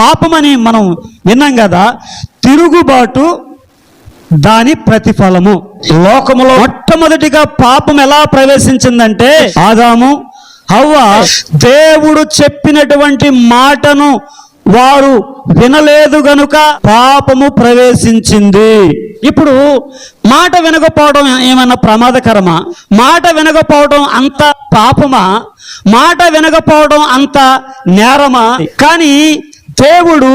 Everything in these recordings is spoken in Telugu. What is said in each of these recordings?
పాపమని మనం విన్నాం కదా. తిరుగుబాటు దాని ప్రతిఫలము. లోకములో మొట్టమొదటిగా పాపం ఎలా ప్రవేశించిందంటే, ఆదాము హవ్వ దేవుడు చెప్పినటువంటి మాటను వారు వినలేదు గనుక పాపము ప్రవేశించింది. ఇప్పుడు మాట వినకపోవడం ఏమన్నా ప్రమాదకరమా? మాట వినకపోవడం అంత పాపమా? మాట వినకపోవడం అంత నేరమా? కానీ దేవుడు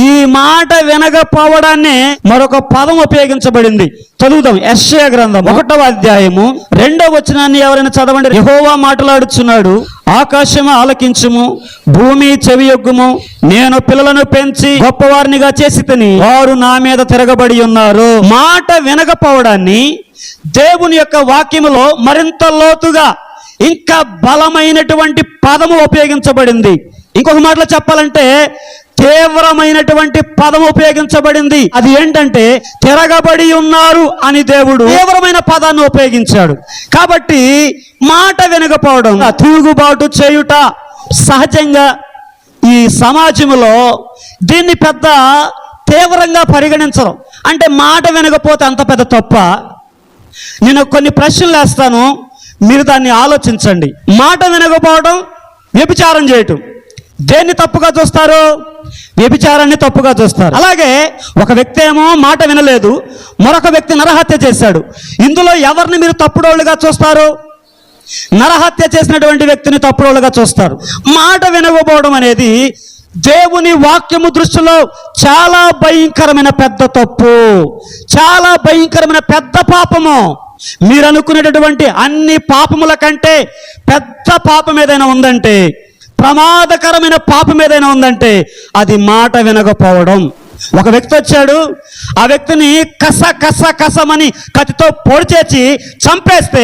ఈ మాట వినకపోవడాన్నే మరొక పదం ఉపయోగించబడింది. చదువుదాం. యెషయా గ్రంథం 1వ అధ్యాయము 2వ వచనాన్ని ఎవరైనా చదవండి. యెహోవా మాట్లాడుచున్నాడు, ఆకాశము ఆలకించుము, భూమి చెవియొగ్గుము. నేను పిల్లలను పెంచి గొప్పవారినిగా చేసి తిని వారు నా మీద తిరగబడి ఉన్నారు. మాట వినకపోవడాన్ని దేవుని యొక్క వాక్యములో మరింత లోతుగా ఇంకా బలమైనటువంటి పదము ఉపయోగించబడింది. ఇంకొక మాటలో చెప్పాలంటే తీవ్రమైనటువంటి పదం ఉపయోగించబడింది. అది ఏంటంటే తిరగబడి ఉన్నారు అని దేవుడు తీవ్రమైన పదాన్ని ఉపయోగించాడు. కాబట్టి మాట వినకపోవడం, తిరుగుబాటు చేయుట సహజంగా ఈ సమాజంలో దీన్ని పెద్ద తీవ్రంగా పరిగణించరు. అంటే మాట వినకపోతే అంత పెద్ద తప్ప? నేను కొన్ని ప్రశ్నలు వేస్తాను, మీరు దాన్ని ఆలోచించండి. మాట వినకపోవడం, వ్యభిచారం చేయటం, దేన్ని తప్పుగా చూస్తారు? వ్యభిచారాన్ని తప్పుగా చూస్తారు. అలాగే ఒక వ్యక్తి ఏమో మాట వినలేదు, మరొక వ్యక్తి నరహత్య చేశాడు. ఇందులో ఎవరిని మీరు తప్పుడోళ్ళుగా చూస్తారు? నరహత్య చేసినటువంటి వ్యక్తిని తప్పుడోళ్ళుగా చూస్తారు. మాట వినకపోవడం అనేది దేవుని వాక్యము దృష్టిలో చాలా భయంకరమైన పెద్ద తప్పు, చాలా భయంకరమైన పెద్ద పాపము. మీరు అనుకునేటటువంటి అన్ని పాపముల కంటే పెద్ద పాపం ఏదైనా ఉందంటే, ప్రమాదకరమైన పాపం ఏదైనా ఉందంటే అది మాట వినకపోవడం. ఒక వ్యక్తి వచ్చాడు, ఆ వ్యక్తిని కస కస కసమని కత్తితో పొడిచేసి చంపేస్తే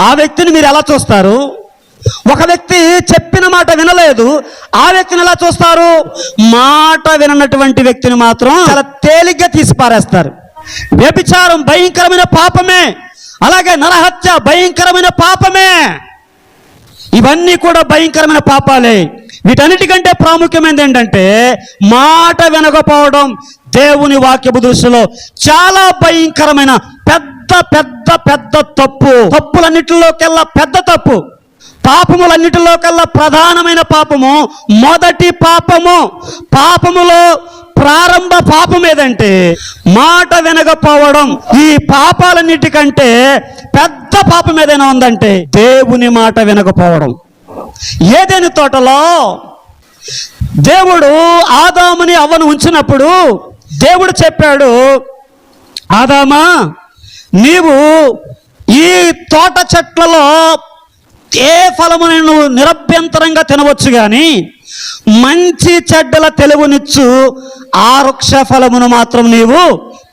ఆ వ్యక్తిని మీరు ఎలా చూస్తారు? ఒక వ్యక్తి చెప్పిన మాట వినలేదు, ఆ వ్యక్తిని ఎలా చూస్తారు? మాట విననటువంటి వ్యక్తిని మాత్రం చాలా తేలిగ్గా తీసి పారేస్తారు. వ్యభిచారం భయంకరమైన పాపమే, అలాగే నరహత్య భయంకరమైన పాపమే. ఇవన్నీ కూడా భయంకరమైన పాపాలే. వీటన్నిటికంటే ప్రాముఖ్యమైనది ఏంటంటే మాట వినకపోవడం దేవుని వాక్యపు దృష్టిలో చాలా భయంకరమైన పెద్ద పెద్ద పెద్ద తప్పు. తప్పులన్నిటిలోకెల్లా పెద్ద తప్పు, పాపములన్నిటిలోకెల్లా ప్రధానమైన పాపము, మొదటి పాపము. పాపములో ప్రారంభ పాపం ఏదంటే మాట వినకపోవడం. ఈ పాపాలన్నిటికంటే పెద్ద పాపం ఏదైనా ఉందంటే దేవుని మాట వినకపోవడం. ఏదెను తోటలో దేవుడు ఆదాముని అవ్వను ఉంచినప్పుడు దేవుడు చెప్పాడు, ఆదామా నీవు ఈ తోట చెట్లలో ఏ ఫలమును నువ్వు నిరభ్యంతరంగా తినవచ్చు, కానీ మంచి చెడ్డల తెలివినిచ్చు ఆ వృక్ష ఫలమును మాత్రం నీవు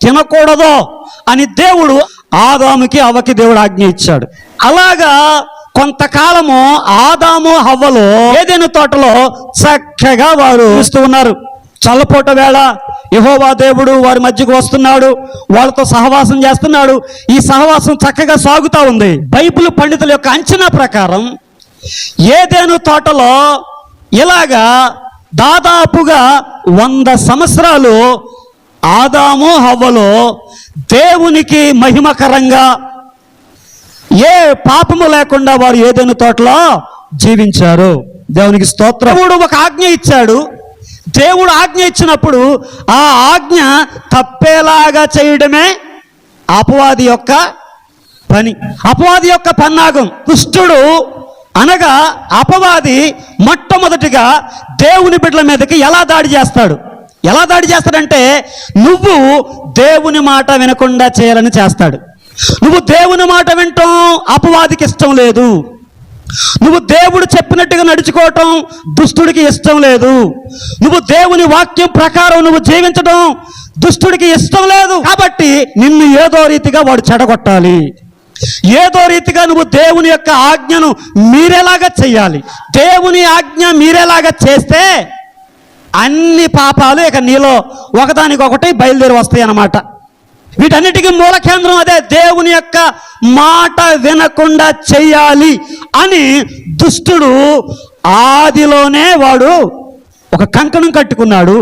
తినకూడదు అని దేవుడు ఆదాముకి అవ్వకి దేవుడు ఆజ్ఞ ఇచ్చాడు. అలాగా కొంతకాలము ఆదాము హవ్వలు ఏదెను తోటలో చక్కగా వారు చూస్తూ ఉన్నారు. చల్లపూట వేళ యెహోవా దేవుడు వారి మధ్యకు వస్తున్నాడు, వాళ్ళతో సహవాసం చేస్తున్నాడు. ఈ సహవాసం చక్కగా సాగుతూ ఉంది. బైబిల్ పండితుల యొక్క అంచనా ప్రకారం ఏదెను తోటలో ఇలాగా దాదాపుగా 100 సంవత్సరాలు ఆదాము హవ్వలు దేవునికి మహిమకరంగా ఏ పాపము లేకుండా వారు ఏదైనా తోటలో జీవించారు. దేవునికి స్తోత్రం. దేవుడు ఒక ఆజ్ఞ ఇచ్చాడు. దేవుడు ఆజ్ఞ ఇచ్చినప్పుడు ఆ ఆజ్ఞ తప్పేలాగా చేయడమే అపవాది యొక్క పని, అపవాది యొక్క పన్నాగం. దుష్టుడు అనగా అపవాది మొట్టమొదటిగా దేవుని బిడ్డల మీదకి ఎలా దాడి చేస్తాడంటే నువ్వు దేవుని మాట వినకుండా చేయాలని చేస్తాడు. నువ్వు దేవుని మాట వినటం అపవాదికి ఇష్టం లేదు. నువ్వు దేవుడు చెప్పినట్టుగా నడుచుకోవటం దుష్టుడికి ఇష్టం లేదు. నువ్వు దేవుని వాక్యం ప్రకారం నువ్వు జీవించడం దుష్టుడికి ఇష్టం లేదు. కాబట్టి నిన్ను ఏదో రీతిగా వాడు చెడగొట్టాలి, ఏదో రీతిగా నువ్వు దేవుని యొక్క ఆజ్ఞను మీరేలాగా చెయ్యాలి. దేవుని ఆజ్ఞ మీరేలాగా చేస్తే అన్ని పాపాలు ఇక నీలో ఒకదానికొకటి బయలుదేరి వస్తాయి అన్నమాట. వీటన్నిటికీ మూల కేంద్రం అదే, దేవుని యొక్క మాట వినకుండా చెయ్యాలి అని దుష్టుడు ఆదిలోనే వాడు ఒక కంకణం కట్టుకున్నాడు,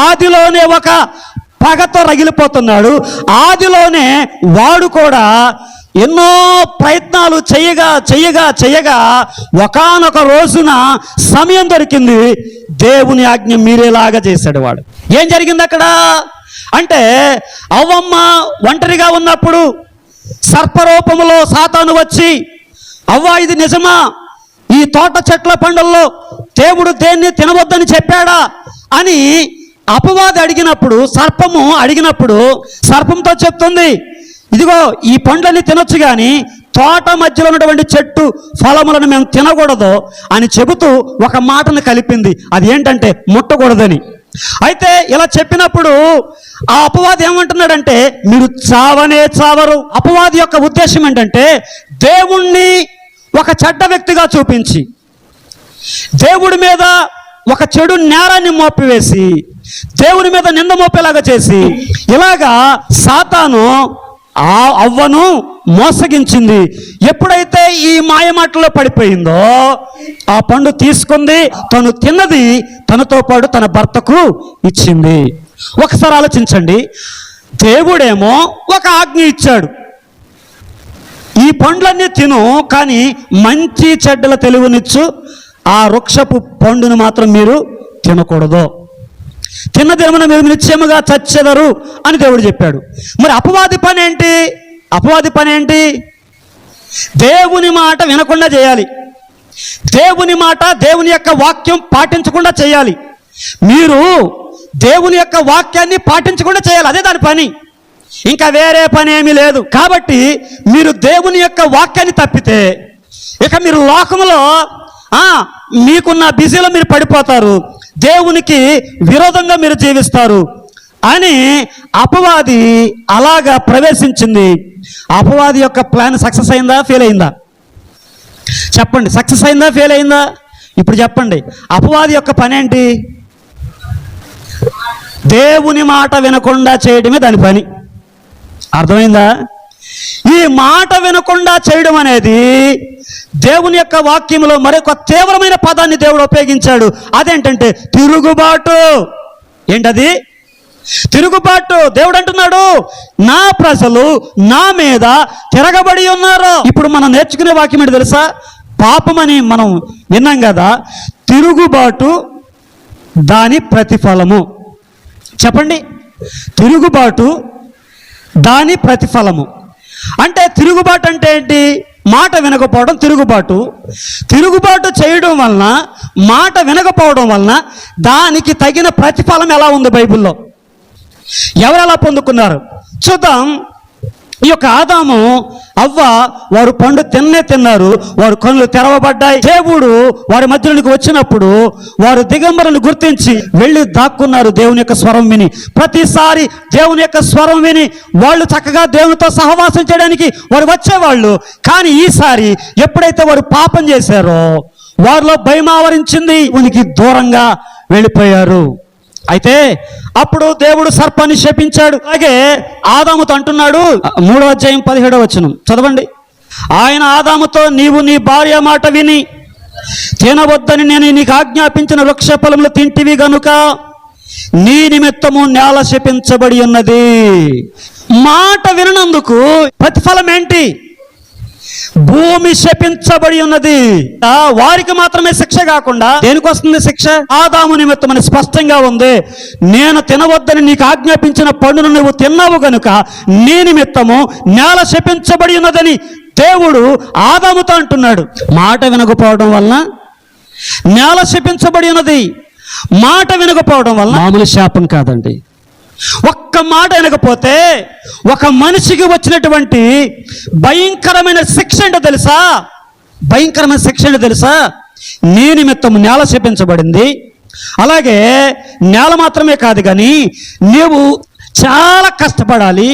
ఆదిలోనే ఒక పగతో రగిలిపోతున్నాడు. ఆదిలోనే వాడు కూడా ఎన్నో ప్రయత్నాలు చెయ్యగా ఒకానొక రోజున సమయం దొరికింది, దేవుని ఆజ్ఞ మీరేలాగా చేశాడు వాడు. ఏం జరిగింది అక్కడ అంటే, అవ్వమ్మ ఒంటరిగా ఉన్నప్పుడు సర్పరూపములో సాతాను వచ్చి, అవ్వ ఇది నిజమా, ఈ తోట చెట్ల పండుల్లో దేవుడు దేన్ని తినవద్దని చెప్పాడా అని అపవాది అడిగినప్పుడు, సర్పము అడిగినప్పుడు సర్పంతో చెప్తుంది, ఇదిగో ఈ పండ్లన్నీ తినొచ్చు కానీ తోట మధ్యలో ఉన్నటువంటి చెట్టు ఫలములను మేము తినకూడదు అని చెబుతూ ఒక మాటను కలిపింది. అది ఏంటంటే ముట్టకూడదని. అయితే ఇలా చెప్పినప్పుడు ఆ అపవాది ఏమంటున్నాడంటే, మీరు చావనే చావరు. అపవాది యొక్క ఉద్దేశం ఏంటంటే, దేవుణ్ణి ఒక చెడ్డ వ్యక్తిగా చూపించి, దేవుడి మీద ఒక చెడు నేరాన్ని మోపివేసి, దేవుని మీద నింద మోపేలాగా చేసి, ఇలాగా సాతాను ఆ అవ్వను మోసగించింది. ఎప్పుడైతే ఈ మాయమాటలో పడిపోయిందో ఆ పండు తీసుకుంది, తను తిన్నది తనతో పాటు తన భర్తకు ఇచ్చింది. ఒకసారి ఆలోచించండి, దేవుడేమో ఒక ఆజ్ఞ ఇచ్చాడు, ఈ పండ్లన్నీ తిను కానీ మంచి చెడ్డల తెలివినిచ్చు ఆ వృక్షపు పండును మాత్రం మీరు తినకూడదు, తిన్నదేమన్నా మీరు నిశ్చయముగా చచ్చెదరు అని దేవుడు చెప్పాడు. మరి అపవాది పని ఏంటి? దేవుని మాట వినకుండా చేయాలి, దేవుని మాట, దేవుని యొక్క వాక్యం పాటించకుండా చేయాలి. మీరు దేవుని యొక్క వాక్యాన్ని పాటించకుండా చేయాలి, అదే దాని పని, ఇంకా వేరే పని ఏమీ లేదు. కాబట్టి మీరు దేవుని యొక్క వాక్యాన్ని తప్పితే ఇక మీరు లోకంలో మీకున్న బిజీలో మీరు పడిపోతారు, దేవునికి విరోధంగా మీరు జీవిస్తారు అని అపవాది అలాగా ప్రవేశించింది. అపవాది యొక్క ప్లాన్ సక్సెస్ అయిందా, ఫెయిల్ అయిందా? చెప్పండి, సక్సెస్ అయిందా, ఫెయిల్ అయిందా? ఇప్పుడు చెప్పండి, అపవాది యొక్క పని ఏంటి? దేవుని మాట వినకుండా చేయడమే దాని పని. అర్థమైందా? ఈ మాట వినకుండా చేయడం అనేది దేవుని యొక్క వాక్యంలో మరొక తీవ్రమైన పదాన్ని దేవుడు ఉపయోగించాడు. అదేంటంటే తిరుగుబాటు. ఏంటది? తిరుగుబాటు. దేవుడు అంటున్నాడు, నా ప్రజలు నా మీద తిరగబడి ఉన్నారు. ఇప్పుడు మనం నేర్చుకునే వాక్యం ఏంటి తెలుసా? పాపమని మనం విన్నాం కదా. తిరుగుబాటు దాని ప్రతిఫలము. చెప్పండి, తిరుగుబాటు దాని ప్రతిఫలము. అంటే తిరుగుబాటు అంటే ఏంటి? మాట వినకపోవడం తిరుగుబాటు. తిరుగుబాటు చేయడం వలన, మాట వినకపోవడం వలన దానికి తగిన ప్రతిఫలం ఎలా ఉంది బైబిల్లో? ఎవరు ఎలా పొందుకున్నారు చూద్దాం. ఈ యొక్క ఆదాము అవ్వ వారు పండు తిన్నారు, వారు కన్నులు తెరవబడ్డాయి. దేవుడు వారి మధ్యలోనికి వచ్చినప్పుడు వారు దిగంబరులను గుర్తించి వెళ్ళి దాక్కున్నారు దేవుని యొక్క స్వరం విని. ప్రతిసారి దేవుని యొక్క స్వరం విని వాళ్ళు చక్కగా దేవునితో సహవాసం చేయడానికి వారు వచ్చేవాళ్ళు. కానీ ఈసారి ఎప్పుడైతే వారు పాపం చేశారో వారిలో భయం ఆవరించింది, ఉనికి దూరంగా వెళ్ళిపోయారు. అయితే అప్పుడు దేవుడు సర్పాన్ని శపించాడు. అలాగే ఆదాముతో అంటున్నాడు, 3వ అధ్యాయం 17వ వచనం చదవండి. ఆయన ఆదాముతో, నీవు నీ భార్య మాట విని తినవద్దని నేను నీకు ఆజ్ఞాపించిన వృక్ష ఫలములు తింటివి గనుక నీ నిమిత్తము నేల శపించబడి ఉన్నది. మాట వినందుకు ప్రతిఫలం ఏంటి? భూమి శపించబడి ఉన్నది. వారికి మాత్రమే శిక్ష కాకుండా దేనికి వస్తుంది శిక్ష? ఆదాము నిమిత్తం అని స్పష్టంగా ఉంది. నేను తినవద్దని నీకు ఆజ్ఞాపించిన పండును నువ్వు తిన్నావు గనుక నీ నిమిత్తము నేల శపించబడి ఉన్నదని దేవుడు ఆదాముతో అంటున్నాడు. మాట వినకపోవడం వలన నేల శపించబడి ఉన్నది. మాట వినకపోవడం వలన మామూలు శాపం కాదండి. ఒక్క మాట వినకపోతే ఒక మనిషికి వచ్చినటువంటి భయంకరమైన శిక్ష ఏంటో తెలుసా? భయంకరమైన శిక్ష ఏంటో తెలుసా? నీ నిమిత్తం నేల శపించబడింది. అలాగే నేల మాత్రమే కాదు కానీ నీవు చాలా కష్టపడాలి,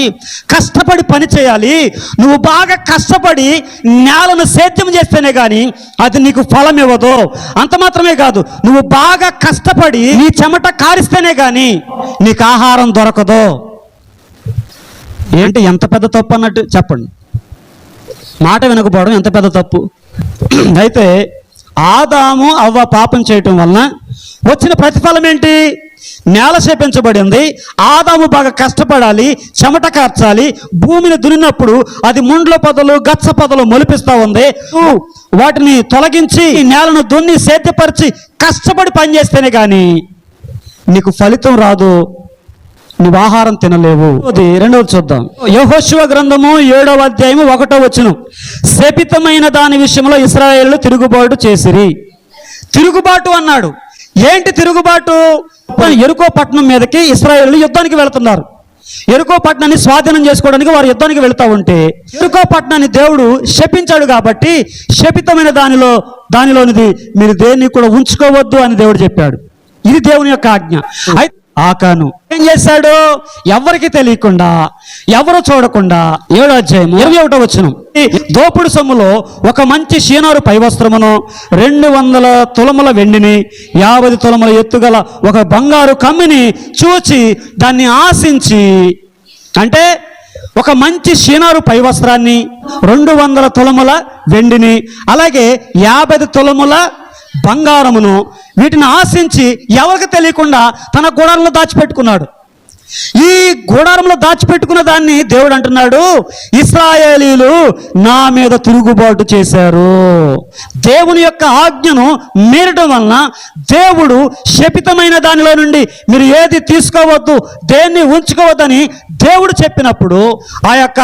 కష్టపడి పని చేయాలి. నువ్వు బాగా కష్టపడి నేలను సేద్యం చేస్తేనే కానీ అది నీకు ఫలం ఇవ్వదు. అంత మాత్రమే కాదు, నువ్వు బాగా కష్టపడి నీ చెమట కారిస్తేనే కానీ నీకు ఆహారం దొరకదు. ఏంటి ఎంత పెద్ద తప్పు అన్నట్టు చెప్పండి. మాట వినకపోవడం ఎంత పెద్ద తప్పు. అయితే ఆదాము అవ్వ పాపం చేయటం వలన వచ్చిన ప్రతిఫలం ఏంటి? నేల శపించబడింది. ఆదాము బాగా కష్టపడాలి, చెమట కార్చాలి. భూమిని దున్నినప్పుడు అది ముండ్ల పొదలు, గచ్చ పొదలు మొలిపిస్తూ ఉంది. వాటిని తొలగించి నేలను దున్ని సేద్యపరిచి కష్టపడి పనిచేస్తేనే కానీ నీకు ఫలితం రాదు, నువ్వు ఆహారం తినలేవు. అది రెండవది చూద్దాం. యెహోషువ గ్రంథము 7వ అధ్యాయము 1వ వచనం. శపితమైన దాని విషయంలో ఇశ్రాయేలు తిరుగుబాటు చేసిరి. తిరుగుబాటు అన్నాడు. ఏంటి తిరుగుబాటు? యెరికో పట్టణం మీదకి ఇశ్రాయేలు యుద్ధానికి వెళుతున్నారు. యెరికో పట్టణాన్ని స్వాధీనం చేసుకోవడానికి వారు యుద్ధానికి వెళుతూ ఉంటే యెరికో పట్టణాన్ని దేవుడు శపించాడు. కాబట్టి శపితమైన దానిలోనిది మీరు దేన్ని కూడా ఉంచుకోవద్దు అని దేవుడు చెప్పాడు. ఇది దేవుని యొక్క ఆజ్ఞ. అయితే ఆకాను ఏం చేశాడు? ఎవరికి తెలియకుండా, ఎవరు చూడకుండా 7వ అధ్యాయం 21వ వచనం. దోపుడు సొమ్ములో ఒక మంచి షీనారు పైవస్త్రమును, 200 తులముల వెండిని, 50 తులముల ఎత్తుగల ఒక బంగారు కమ్మిని చూచి దాన్ని ఆశించి, అంటే ఒక మంచి షీనారు పైవస్త్రాన్ని, 200 తులముల వెండిని, అలాగే 50 తులముల బంగారమును, వీటిని ఆశించి ఎవరికి తెలియకుండా తన గుడారంలో దాచిపెట్టుకున్నాడు. ఈ గుడారంలో దాచిపెట్టుకున్న దాన్ని దేవుడు అంటున్నాడు, ఇశ్రాయేలీలు నా మీద తిరుగుబాటు చేశారు. దేవుని యొక్క ఆజ్ఞను మీరడం వలన దేవుడు శపితమైన దానిలో నుండి మీరు ఏది తీసుకోవద్దు, దేన్ని ఉంచుకోవద్దని దేవుడు చెప్పినప్పుడు ఆ యొక్క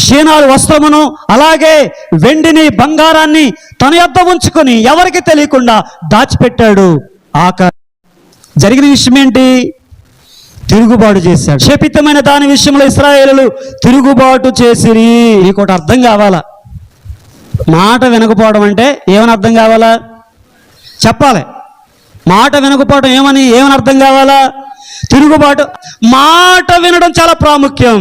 షీనారు వస్త్రమును, అలాగే వెండిని, బంగారాన్ని తన యొద్ద ఉంచుకొని ఎవరికి తెలియకుండా దాచిపెట్టాడు. జరిగిన విషయం ఏంటి? తిరుగుబాటు చేశాడు. శపితమైన దాని విషయంలో ఇశ్రాయేలులు తిరుగుబాటు చేసిరి. నీకు ఒకటి అర్థం కావాలా? మాట వినకపోవడం అంటే ఏమని అర్థం కావాలా? చెప్పాలి. మాట వినకపోవడం ఏమని అర్థం కావాలా? తిరుగుబాటు. మాట వినడం చాలా ప్రాముఖ్యం.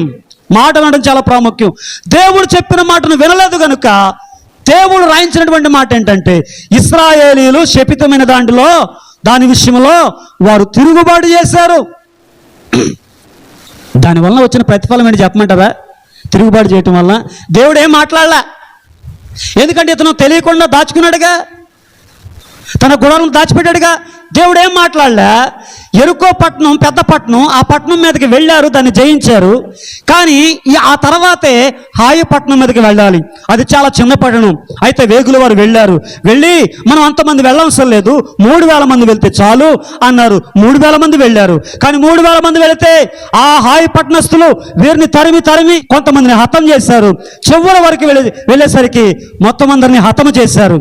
మాట వినడం చాలా ప్రాముఖ్యం. దేవుడు చెప్పిన మాటను వినలేదు కనుక దేవుడు రాయించినటువంటి మాట ఏంటంటే ఇశ్రాయేలీలు శపితమైన దాని విషయంలో వారు తిరుగుబాటు చేశారు. దానివల్ల వచ్చిన ప్రతిఫలం ఏంటి చెప్పమంటారా? తిరుగుబాటు చేయటం వల్ల దేవుడు ఏం మాట్లాడలా. ఎందుకంటే ఇతను తెలియకుండా దాచుకున్నాడుగా, తన గుడాలను దాచిపెట్టాడుగా. దేవుడు ఏం మాట్లాడలే. యెరికో పట్టణం పెద్ద పట్టణం, ఆ పట్టణం మీదకి వెళ్ళారు, దాన్ని జయించారు. కానీ ఆ తర్వాతే హాయి పట్టణం మీదకి వెళ్ళాలి. అది చాలా చిన్న పట్టణం. అయితే వేగుల వారు వెళ్ళి మనం అంతమంది వెళ్ళవసరం లేదు, 3000 మంది వెళ్తే చాలు అన్నారు. 3000 మంది వెళ్ళారు. కానీ 3000 మంది వెళితే ఆ హాయి పట్టణస్థులు వీరిని తరిమి కొంతమందిని హతం చేశారు. చివరి వరకు వెళ్ళేసరికి మొత్తం అందరిని హతము చేశారు.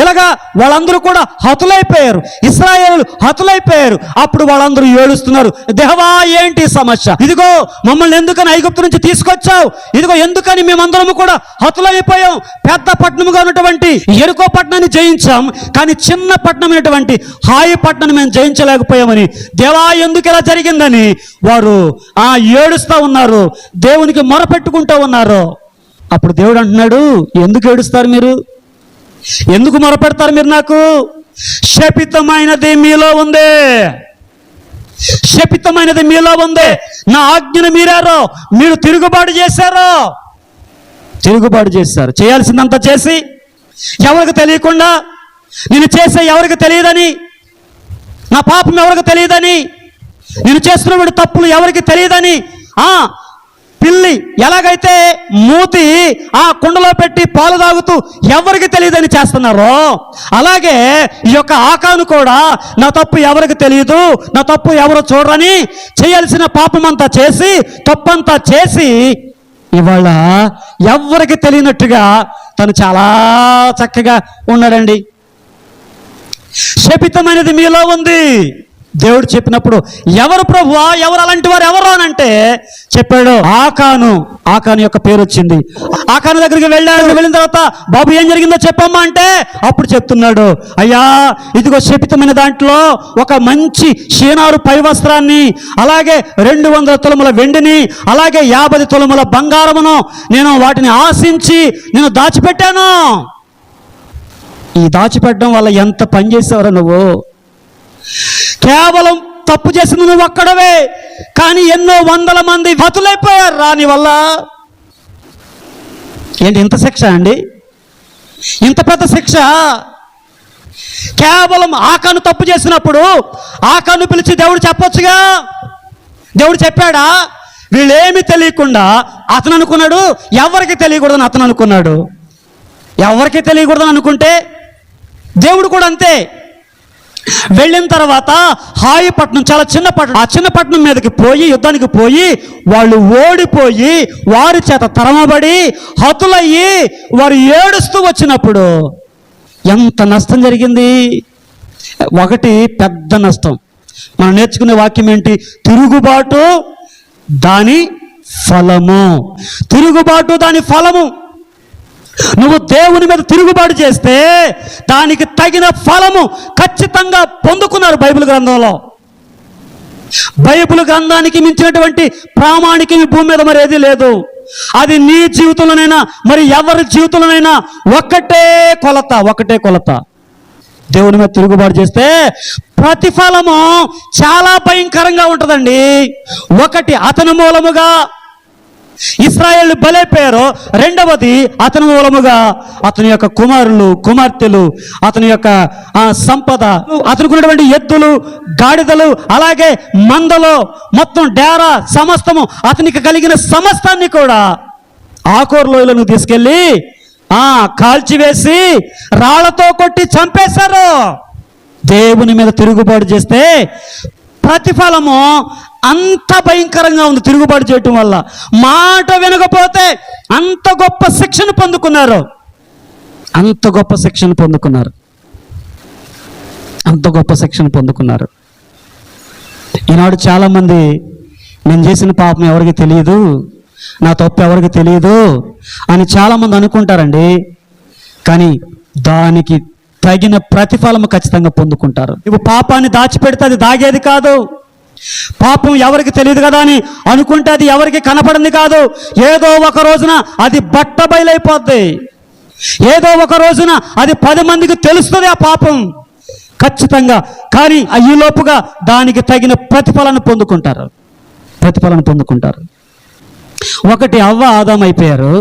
ఇలాగా వాళ్ళందరూ కూడా హతులైపోయారు. ఇశ్రాయేలు హతులైపోయారు. అప్పుడు వాళ్ళందరూ ఏడుస్తున్నారు, దేవా ఏంటి సమస్య? ఇదిగో మమ్మల్ని ఎందుకని ఐగుప్తు నుంచి తీసుకొచ్చావు? ఇదిగో ఎందుకని మేమందరము కూడా హతులైపోయాం? పెద్ద పట్టణముగా ఉన్నటువంటి యెరికో పట్టణాన్ని జయించాం, కానీ చిన్న పట్టణమైనటువంటి హాయి పట్టణాన్ని మేము జయించలేకపోయామని, దేవా ఎందుకు ఇలా జరిగిందని వారు ఏడుస్తూ ఉన్నారు, దేవునికి మొరపెట్టుకుంటూ ఉన్నారు. అప్పుడు దేవుడు అంటున్నాడు, ఎందుకు ఏడుస్తారు మీరు? ఎందుకు మొరపెడతారు మీరు? నాకు శపితమైనది మీలో ఉంది, శపితమైనది మీలో ఉంది. నా ఆజ్ఞను మీరారో, మీరు తిరుగుబాటు చేశారు. చేయాల్సిందంతా చేసి ఎవరికి తెలియకుండా, నేను చేసే ఎవరికి తెలియదని, నా పాపం ఎవరికి తెలియదని, నేను చేస్తున్నటువంటి తప్పులు ఎవరికి తెలియదని, పిల్లి ఎలాగైతే మూతి ఆ కుండలో పెట్టి పాలు తాగుతూ ఎవరికి తెలియదని చేస్తున్నారో, అలాగే ఈ యొక్క ఆకాను కూడా నా తప్పు ఎవరికి తెలియదు, నా తప్పు ఎవరు చూడరని చేయాల్సిన పాపమంతా చేసి, తప్పంతా చేసి, ఇవాళ ఎవరికి తెలియనట్టుగా తను చాలా చక్కగా ఉన్నాడండి. శపితమైనది మీలో ఉంది. దేవుడు చెప్పినప్పుడు ఎవరు ప్రభువా, ఎవరు అలాంటి వారు ఎవరు అని అంటే చెప్పాడు, ఆకాను యొక్క పేరు వచ్చింది. ఆకాను దగ్గరికి వెళ్ళిన తర్వాత బాబు ఏం జరిగిందో చెప్పమ్మా అంటే అప్పుడు చెప్తున్నాడు, అయ్యా ఇదిగో శపితమైన దాంట్లో ఒక మంచి షీనారు పై వస్త్రాన్ని, అలాగే 200 తులముల వెండిని, అలాగే 50 తులముల బంగారమును నేను వాటిని ఆశించి నేను దాచిపెట్టాను. ఈ దాచిపెట్టడం వల్ల ఎంత పని చేసేవారు నువ్వు? కేవలం తప్పు చేసింది నువ్వు ఒక్కడవే, కానీ ఎన్నో 100 మంది హతులైపోయారు రాని వల్ల. ఏంటి ఇంత శిక్ష అండి? ఇంత పెద్ద శిక్ష. కేవలం ఆకాను తప్పు చేసినప్పుడు ఆకాను పిలిచి దేవుడు చెప్పొచ్చుగా. దేవుడు చెప్పాడా? వీళ్ళేమి తెలియకుండా అతను అనుకున్నాడు, ఎవరికి తెలియకూడదని అతను అనుకున్నాడు. ఎవరికి తెలియకూడదని అనుకుంటే దేవుడు కూడా అంతే. వెళ్ళిన తర్వాత హాయిపట్నం, చాలా చిన్న పట్టణం, ఆ చిన్న పట్టణం మీదకి పోయి యుద్ధానికి పోయి వాళ్ళు ఓడిపోయి వారి చేత తరమబడి హతులయ్యి వారు ఏడుస్తూ వచ్చినప్పుడు ఎంత నష్టం జరిగింది. ఒకటి పెద్ద నష్టం. మనం నేర్చుకునే వాక్యం ఏంటి? తిరుగుబాటు దాని ఫలము. తిరుగుబాటు దాని ఫలము. నువ్వు దేవుని మీద తిరుగుబాటు చేస్తే దానికి తగిన ఫలము ఖచ్చితంగా పొందుకున్నారు బైబిల్ గ్రంథంలో. బైబిల్ గ్రంథానికి మించినటువంటి ప్రామాణికం ఈ భూమి మీద మరి ఏది లేదు. అది నీ జీవితంలోనైనా మరి ఎవరి జీవితంలోనైనా ఒకటే కొలత. దేవుని మీద తిరుగుబాటు చేస్తే ప్రతిఫలము చాలా భయంకరంగా ఉంటుందండి. ఒకటి, అతని మూలముగా ఇశ్రాయేలు బలైపోయారు. రెండవది, అతని మూలముగా అతని యొక్క కుమారులు కుమార్తెలు, అతని యొక్క సంపద, అతనికి ఉన్నటువంటి ఎద్దులు గాడిదలు, అలాగే మందలు, మొత్తం డేరా సమస్తము, అతనికి కలిగిన సమస్తాన్ని కూడా ఆకోర్ లోయలను తీసుకెళ్ళి కాల్చివేసి రాళ్లతో కొట్టి చంపేశారు. దేవుని మీద తిరుగుబాటు చేస్తే ప్రతిఫలము అంత భయంకరంగా ఉంది. తిరుగుబాటు చేయటం వల్ల మాట వినకపోతే అంత గొప్ప శిక్షను పొందుకున్నారు. ఈనాడు చాలామంది నేను చేసిన పాపం ఎవరికి తెలియదు, నా తప్పు ఎవరికి తెలియదు అని చాలామంది అనుకుంటారండి. కానీ దానికి తగిన ప్రతిఫలం ఖచ్చితంగా పొందుకుంటారు. నువ్వు పాపాన్ని దాచిపెడితే అది దాగేది కాదు. పాపం ఎవరికి తెలియదు కదా అని అనుకుంటే అది ఎవరికి కనపడింది కాదు. ఏదో ఒక రోజున అది బట్ట బయలైపోద్ది. ఏదో ఒక రోజున అది 10 మందికి తెలుస్తుంది ఆ పాపం ఖచ్చితంగా. కానీ ఈలోపుగా దానికి తగిన ప్రతిఫలాన్ని పొందుకుంటారు. ఒకటి, అవ్వ ఆదాము అయిపోయారు.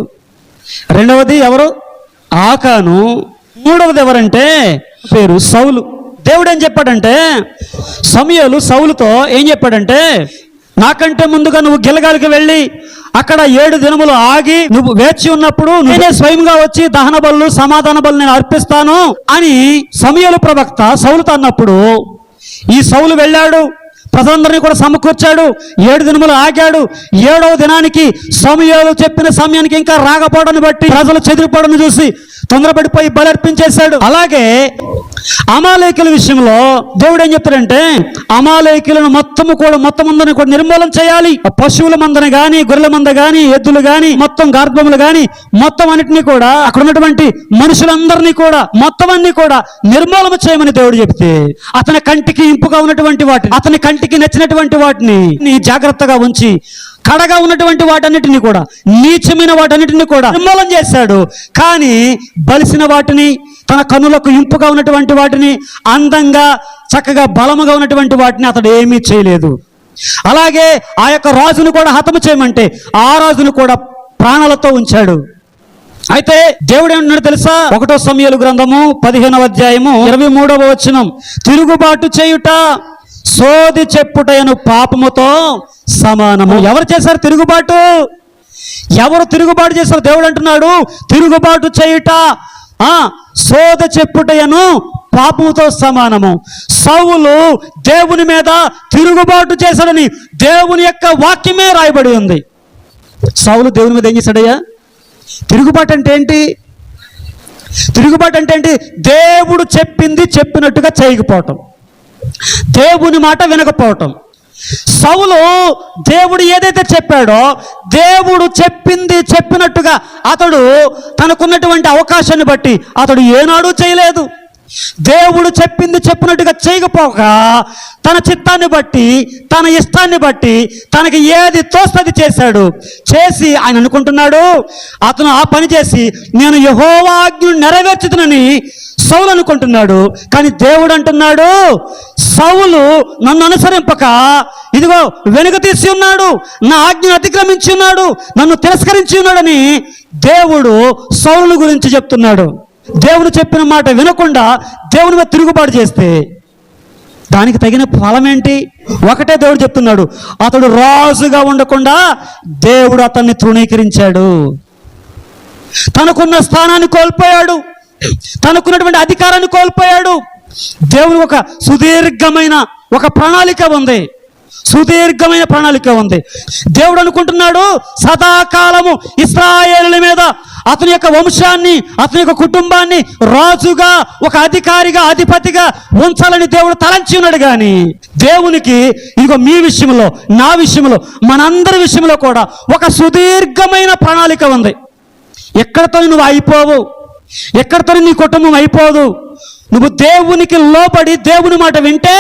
రెండవది ఎవరు? ఆకాను. మూడవది ఎవరంటే పేరు సౌలు. దేవుడు ఏం చెప్పాడంటే, సమూయేలు సౌలుతో ఏం చెప్పాడంటే, నాకంటే ముందుగా నువ్వు గిల్గాలికి వెళ్ళి అక్కడ 7 దినములు ఆగి నువ్వు వేచి ఉన్నప్పుడు నేనే స్వయంగా వచ్చి దహన బలులు సమాధాన బలు నేను అర్పిస్తాను అని సమూయేలు ప్రవక్త సౌలుతో అన్నప్పుడు ఈ సౌలు వెళ్ళాడు, ప్రజలందరినీ కూడా సమకూర్చాడు, 7 దినములు ఆగాడు. 7వ దినానికి సమూయేలు చెప్పిన సమయానికి ఇంకా రాకపోవడాన్ని బట్టి ప్రజలు చెదిరిపోవడం చూసి తొందరపడిపోయి బలర్పించేశాడు. అలాగే అమాలేకుల విషయంలో దేవుడు ఏం చెప్తాడంటే, అమాలేకులను మొత్తం అందరిని కూడా నిర్మూలన చేయాలి. పశువుల మందని గాని, గొర్రెల మంద గాని, ఎద్దులు గాని, మొత్తం గర్భములు గాని, మొత్తం అన్నిటినీ కూడా అక్కడ ఉన్నటువంటి మనుషులందరినీ కూడా మొత్తం అన్ని కూడా నిర్మూలన చేయమని దేవుడు చెప్తే, అతని కంటికి ఇంపుగా ఉన్నటువంటి వాటిని, అతని కంటికి నచ్చినటువంటి వాటిని జాగ్రత్తగా ఉంచి కడగా ఉన్నటువంటి వాటన్నిటిని కూడా, నీచమైన వాటన్నిటిని కూడా నిర్మూలన చేశాడు. కానీ బలిసిన వాటిని, తన కన్నులకు ఇంపుగా ఉన్నటువంటి వాటిని, అందంగా చక్కగా బలముగా ఉన్నటువంటి వాటిని అతడు ఏమీ చేయలేదు. అలాగే ఆ యొక్క రాజును కూడా హతము చేయమంటే ఆ రాజును కూడా ప్రాణాలతో ఉంచాడు. అయితే దేవుడు ఏమన్నాడు తెలుసా? 1వ సమూయేలు గ్రంథము 15వ అధ్యాయము 23వ వచనం, తిరుగుబాటు చేయుట సోది చెప్పుటయను పాపముతో సమానము. ఎవరు చేశారు తిరుగుబాటు? ఎవరు తిరుగుబాటు చేశారు? దేవుడు అంటున్నాడు, తిరుగుబాటు చేయుట సోద చెప్పుటయను పాపముతో సమానము. సౌలు దేవుని మీద తిరుగుబాటు చేశాడని దేవుని యొక్క వాక్యమే రాయబడి ఉంది. సౌలు దేవుని మీద ఏం చేశాడయ్యా? తిరుగుబాటు అంటే ఏంటి? దేవుడు చెప్పింది చెప్పినట్టుగా చేయకపోవటం, దేవుని మాట వినకపోవటం. సౌలు దేవుడు ఏదైతే చెప్పాడో దేవుడు చెప్పింది చెప్పినట్టుగా అతడు తనకున్నటువంటి అవకాశాన్ని బట్టి అతడు ఏనాడు చేయలేదు. దేవుడు చెప్పింది చెప్పినట్టుగా చేయకపోగా తన చిత్తాన్ని బట్టి, తన ఇష్టాన్ని బట్టి తనకి ఏది తోస్తది చేశాడు. చేసి ఆయన అనుకుంటున్నాడు, అతను ఆ పని చేసి నేను యెహోవా ఆజ్ఞను నెరవేర్చుతునని సౌలు అనుకుంటున్నాడు. కానీ దేవుడు అంటున్నాడు, సౌలు నన్ను అనుసరింపక ఇదిగో వెనుక తీసి ఉన్నాడు, నా ఆజ్ఞను అతిక్రమించి ఉన్నాడు, నన్ను తిరస్కరించి ఉన్నాడని దేవుడు సౌలు గురించి చెప్తున్నాడు. దేవుడు చెప్పిన మాట వినకుండా దేవుని మీద తిరుగుబాటు చేస్తే దానికి తగిన ఫలం ఏంటి? ఒకటే దేవుడు చెప్తున్నాడు, అతడు రాజుగా ఉండకుండా దేవుడు అతన్ని తృణీకరించాడు. తనకున్న స్థానాన్ని కోల్పోయాడు, తనకున్నటువంటి అధికారాన్ని కోల్పోయాడు. దేవుని ఒక సుదీర్ఘమైన ఒక ప్రణాళిక ఉంది, సుదీర్ఘమైన ప్రణాళిక ఉంది. దేవుడు అనుకుంటున్నాడు సదాకాలము ఇశ్రాయేలుల మీద అతని యొక్క వంశాన్ని, అతని యొక్క కుటుంబాన్ని రాజుగా, ఒక అధికారిగా, అధిపతిగా ఉంచాలని దేవుడు తలంచి ఉన్నాడు. కానీ దేవునికి ఇదిగో మీ విషయంలో, నా విషయంలో, మనందరి విషయంలో కూడా ఒక సుదీర్ఘమైన ప్రణాళిక ఉంది. ఎక్కడితో నువ్వు అయిపోవు, ఎక్కడితో నీ కుటుంబం అయిపోదు. నువ్వు దేవునికి లోబడి దేవుని మాట వింటే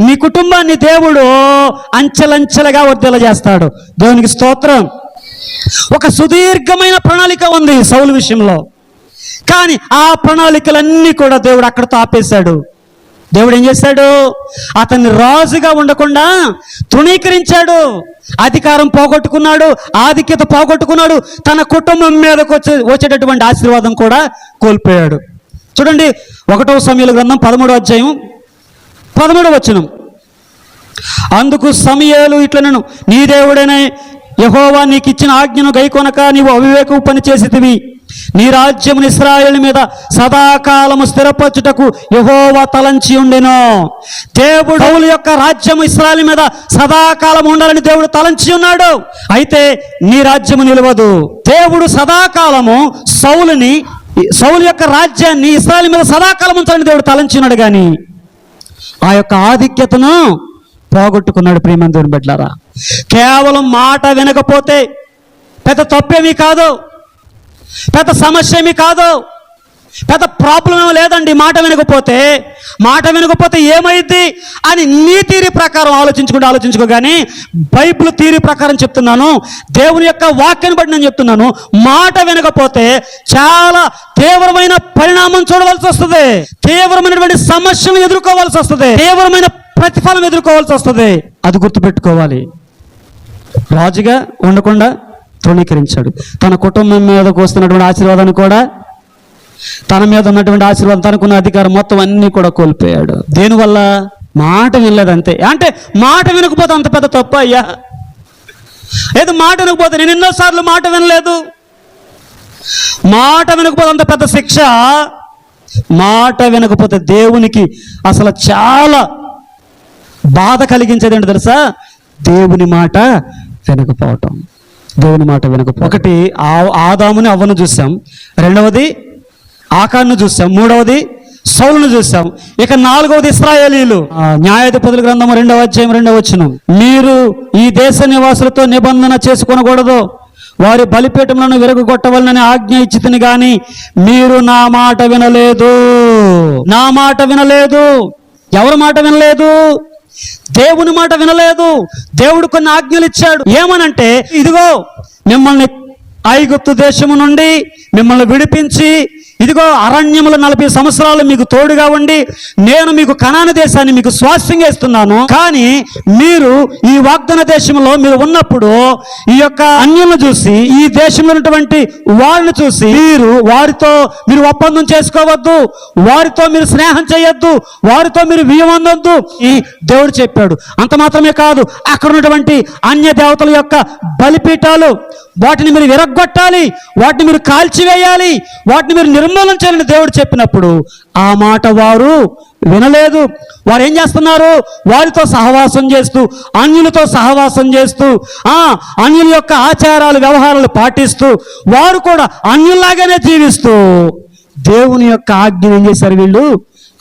నీ కుటుంబాన్ని దేవుడు అంచెలంచెలుగా వర్ధిల్ల చేస్తాడు. దేవునికి స్తోత్రం. ఒక సుదీర్ఘమైన ప్రణాళిక ఉంది సౌలు విషయంలో, కానీ ఆ ప్రణాళికలన్నీ కూడా దేవుడు అక్కడితో ఆపేశాడు. దేవుడు ఏం చేశాడు? అతన్ని రాజుగా ఉండకుండా తృణీకరించాడు, అధికారం పోగొట్టుకున్నాడు, ఆధిక్యత పోగొట్టుకున్నాడు, తన కుటుంబం మీదకు వచ్చేటటువంటి ఆశీర్వాదం కూడా కోల్పోయాడు. చూడండి 1 సమూయేలు గ్రంథం 13వ అధ్యాయం 13వ వచనం. అందుకు సమూయేలు ఇట్లనెను, నీ దేవుడైన యెహోవా నీకు ఇచ్చిన ఆజ్ఞను గైకొనక నీవు అవివేకపు పని చేసితివి. నీ రాజ్యమును ఇశ్రాయేలు మీద సదాకాలము స్థిరపరచుటకు యెహోవా తలంచి ఉండెను. దేవుడు సౌలు యొక్క రాజ్యము ఇశ్రాయేలు మీద సదాకాలం ఉండాలని దేవుడు తలంచి ఉన్నాడు. అయితే నీ రాజ్యము నిలవదు. దేవుడు సదాకాలము సౌలు యొక్క రాజ్యాన్ని ఇశ్రాయేలు మీద సదాకాలం ఉంచాలని దేవుడు తలంచి ఉన్నాడు. కానీ ఆ యొక్క ఆధిక్యతను పోగొట్టుకున్నాడు. ప్రియమైన దేవుని బిడ్డలారా, కేవలం మాట వినకపోతే పెద్ద తప్పేమీ కాదు, పెద్ద సమస్య ఏమీ కాదు, పెద్ద ప్రాబ్లం ఏమీ లేదండి. మాట వినకపోతే ఏమైంది అని నీ తీరి ప్రకారం ఆలోచించుకో. కానీ బైబిల్ తీరి ప్రకారం చెప్తున్నాను, దేవుని యొక్క వాక్యాన్ని బట్టి నేను చెప్తున్నాను, మాట వినకపోతే చాలా తీవ్రమైన పరిణామం చూడవలసి వస్తుంది, తీవ్రమైనటువంటి సమస్యను ఎదుర్కోవాల్సి వస్తుంది, తీవ్రమైన ప్రతిఫలం ఎదుర్కోవాల్సి వస్తుంది. అది గుర్తుపెట్టుకోవాలి. రాజుగా ఉండకుండా తృణీకరించాడు. తన కుటుంబం మీదకు వస్తున్నటువంటి ఆశీర్వాదాన్ని కూడా, తన మీద ఉన్నటువంటి ఆశీర్వాదం, తనకున్న అధికారం మొత్తం అన్నీ కూడా కోల్పోయాడు. దేనివల్ల? మాట వినలేదు అంతే. అంటే మాట వినకపోతే అంత పెద్ద తప్పు అయ్యా? ఏదో మాట వినకపోతే, నేను ఎన్నోసార్లు మాట వినలేదు, మాట వినకపోతే అంత పెద్ద శిక్ష. మాట వినకపోతే దేవునికి అసలు చాలా బాధ కలిగించేది ఏంటో తెలుసా? దేవుని మాట వినకపోవటం. దేవుని మాట వినకపోవటం. ఒకటి ఆదాముని అవ్వను చూసాం, రెండవది ఆకాను చూసాం, మూడవది సౌలును చూసాం, ఇక నాలుగవది ఇశ్రాయేలీలు. న్యాయాధిపతుల గ్రంథము 2వ అధ్యాయం 2వ వచనం. మీరు ఈ దేశ నివాసులతో నిబంధన చేసుకొనకూడదు, వారి బలిపీఠములను విరగొట్టవలనని ఆజ్ఞ ఇచ్చితిని గాని మీరు నా మాట వినలేదు. నా మాట వినలేదు. ఎవరి మాట వినలేదు? దేవుని మాట వినలేదు. దేవుడు కొన్ని ఆజ్ఞలు ఇచ్చాడు. ఏమనంటే, ఇదిగో మిమ్మల్ని ఐగుప్తు దేశము నుండి మిమ్మల్ని విడిపించి, ఇదిగో అరణ్యములు 40 సంవత్సరాలు మీకు తోడుగా ఉండి నేను మీకు కనాను దేశాన్ని మీకు స్వాస్థ్యంగా ఇస్తున్నాను. కానీ మీరు ఈ వాగ్దాన దేశంలో మీరు ఉన్నప్పుడు ఈ యొక్క అన్యులను చూసి, ఈ దేశంలో ఉన్నటువంటి వాళ్ళని చూసి వారితో మీరు ఒప్పందం చేసుకోవద్దు, వారితో మీరు స్నేహం చేయొద్దు, వారితో మీరు బియ్యం అందొద్దు ఈ దేవుడు చెప్పాడు. అంత మాత్రమే కాదు, అక్కడ ఉన్నటువంటి అన్య దేవతల యొక్క బలిపీఠాలు, వాటిని మీరు విరగ్గొట్టాలి, వాటిని మీరు కాల్చివేయాలి, వాటిని మీరు నిర్మూలన చేయాలని దేవుడు చెప్పినప్పుడు ఆ మాట వారు వినలేదు. వారు ఏం చేస్తున్నారు? వారితో సహవాసం చేస్తూ, అన్యులతో సహవాసం చేస్తూ, అన్యుల యొక్క ఆచారాలు వ్యవహారాలు పాటిస్తూ, వారు కూడా అన్యుల్లాగానే జీవిస్తూ దేవుని యొక్క ఆజ్ఞను ఏం చేశారు? వీళ్ళు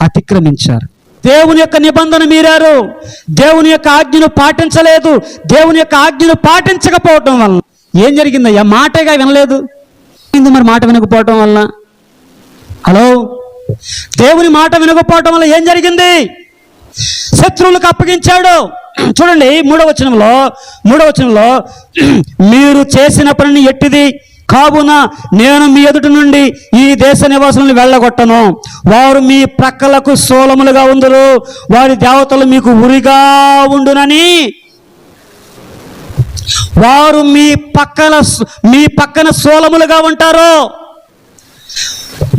అతిక్రమించారు. దేవుని యొక్క నిబంధన మీరారు, దేవుని యొక్క ఆజ్ఞను పాటించలేదు. దేవుని యొక్క ఆజ్ఞను పాటించకపోవటం వల్ల ఏం జరిగిందయ్యా? మాటగా వినలేదు. మరి మాట వినకపోవటం వల్ల, హలో, దేవుని మాట వినకపోవటం వల్ల ఏం జరిగింది? శత్రువులకు అప్పగించాడు. చూడండి 3వ వచనంలో మీరు చేసిన పనిని ఎట్టిది కావున నేను మీ ఎదుటి నుండి ఈ దేశ నివాసులను వెళ్ళగొట్టను, వారు మీ ప్రక్కలకు సోలములుగా ఉందురు, వారి దేవతలు మీకు ఉరిగా ఉండునని. వారు మీ పక్కన సోలములుగా ఉంటారు.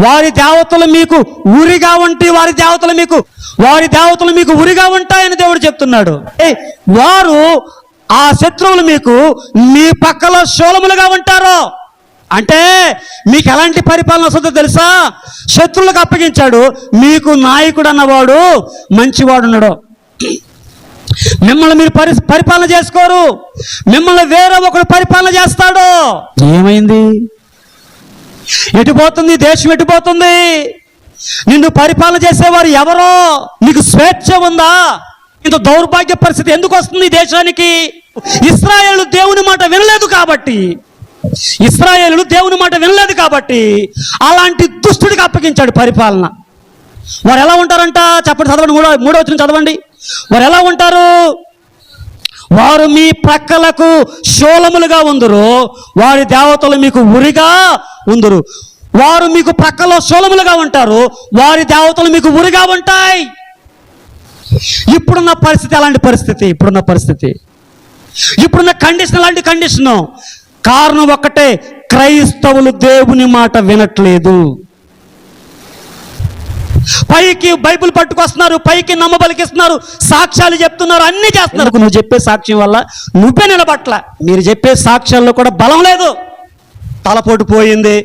వారి దేవతలు మీకు ఉరిగా ఉంటే వారి దేవతలు మీకు ఉరిగా ఉంటాయని దేవుడు చెప్తున్నాడు. వారు ఆ శత్రువులు మీకు మీ పక్కలో శూలములుగా ఉంటారు. అంటే మీకు ఎలాంటి పరిపాలన వస్తుందో తెలుసా? శత్రువులకు అప్పగించాడు, మీకు నాయకుడు అన్నవాడు మంచివాడు ఉన్నాడు. మిమ్మల్ని మీరు పరిపాలన చేసుకోరు, మిమ్మల్ని వేరే ఒకడు పరిపాలన చేస్తాడు. ఏమైంది? ఎటుపోతుంది దేశం? ఎటుపోతుంది? నిన్ను పరిపాలన చేసేవారు ఎవరో? నీకు స్వేచ్ఛ ఉందా? ఇంత దౌర్భాగ్య పరిస్థితి ఎందుకు వస్తుంది ఈ దేశానికి? ఇశ్రాయేలు దేవుని మాట వినలేదు కాబట్టి అలాంటి దుష్టుడికి అప్పగించాడు పరిపాలన. వారు ఎలా ఉంటారంట? చెప్పండి, చదవండి, మూడో వచనం చదవండి. వారు ఎలా ఉంటారు? వారు మీ ప్రక్కలకు శూలములుగా ఉందురు, వారి దేవతలు మీకు ఉరిగా ఉందురు. వారు మీకు ప్రక్కలో శూలములుగా ఉంటారు, వారి దేవతలు మీకు ఉరిగా ఉంటాయి. ఇప్పుడున్న పరిస్థితి అలాంటి పరిస్థితి. ఇప్పుడున్న కండిషన్ అలాంటి కండిషను. కారణం ఒక్కటే, క్రైస్తవులు దేవుని మాట వినట్లేదు. పైకి బైబిల్ పట్టుకొస్తున్నారు, పైకి నమ్మబలికిస్తున్నారు, సాక్ష్యాలు చెప్తున్నారు, అన్నీ చేస్తున్నారు. నువ్వు చెప్పే సాక్ష్యం వల్ల నువ్వే నిలబట్ల. మీరు చెప్పే సాక్ష్యాల్లో కూడా బలం లేదు. తలపోటు పోయింది,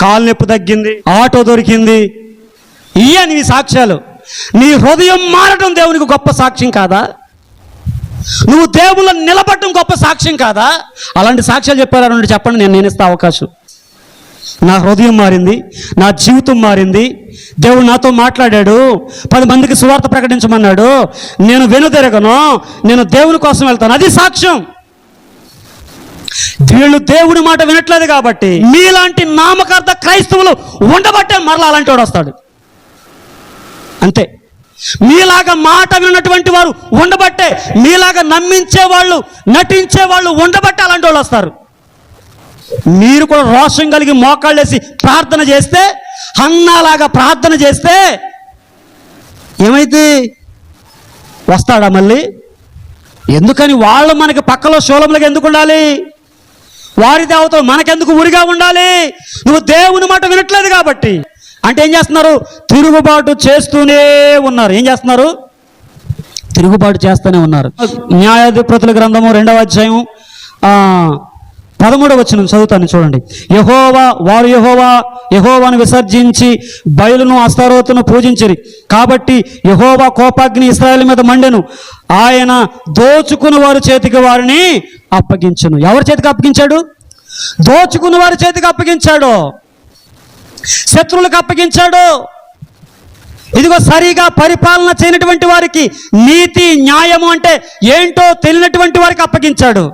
కాలు నొప్పి తగ్గింది, ఆటో దొరికింది, ఇయ్య నీ సాక్ష్యాలు. నీ హృదయం మారటం దేవునికి గొప్ప సాక్ష్యం కాదా? నువ్వు దేవుళ్ళ నిలబడటం గొప్ప సాక్ష్యం కాదా? అలాంటి సాక్ష్యాలు చెప్పారంటే చెప్పండి, నేను ఇస్తా అవకాశం. నా హృదయం మారింది, నా జీవితం మారింది, దేవుడు నాతో మాట్లాడాడు, 10 మందికి సువార్త ప్రకటించమన్నాడు, నేను వెనుదిరగను, నేను దేవుని కోసం వెళ్తాను, అది సాక్ష్యం. వీళ్ళు దేవుడి మాట వినట్లేదు కాబట్టి మీలాంటి నామకార్థ క్రైస్తవులు ఉండబట్టే మరలా అలాంటి వాడు వస్తాడు. అంతే. మీలాగా మాట విన్నటువంటి వారు ఉండబట్టే, మీలాగా నమ్మించే వాళ్ళు, నటించే వాళ్ళు ఉండబట్టే అలాంటి వాళ్ళు వస్తారు. మీరు కూడా రోషం కలిగి మోకాళ్ళేసి ప్రార్థన చేస్తే, హన్నాలాగా ప్రార్థన చేస్తే ఏమైతే వస్తాడా మళ్ళీ? ఎందుకని? వాళ్ళు మనకి పక్కలో శూలములుగా ఎందుకు ఉండాలి? వారి దేవతలు మనకెందుకు ఉరిగా ఉండాలి? నువ్వు దేవుని మాట వినట్లేదు కాబట్టి. అంటే ఏం చేస్తున్నారు? తిరుగుబాటు చేస్తూనే ఉన్నారు. ఏం చేస్తున్నారు? తిరుగుబాటు చేస్తూనే ఉన్నారు. న్యాయాధిపతుల గ్రంథము 2వ అధ్యాయం 13వ వచనం చదువుతాను, చూడండి. వారు యెహోవాను విసర్జించి బయలును అస్తారోతును పూజించిరి కాబట్టి యెహోవా కోపాగ్ని ఇశ్రాయేలు మీద మండెను, ఆయన దోచుకుని వారి చేతికి వారిని అప్పగించును. ఎవరి చేతికి అప్పగించాడు? దోచుకుని వారి చేతికి అప్పగించాడు, శత్రువులకు అప్పగించాడు. ఇదిగో సరిగా పరిపాలన చేయనటువంటి వారికి, నీతి న్యాయము అంటే ఏంటో తెలియనటువంటి వారికి అప్పగించాడు.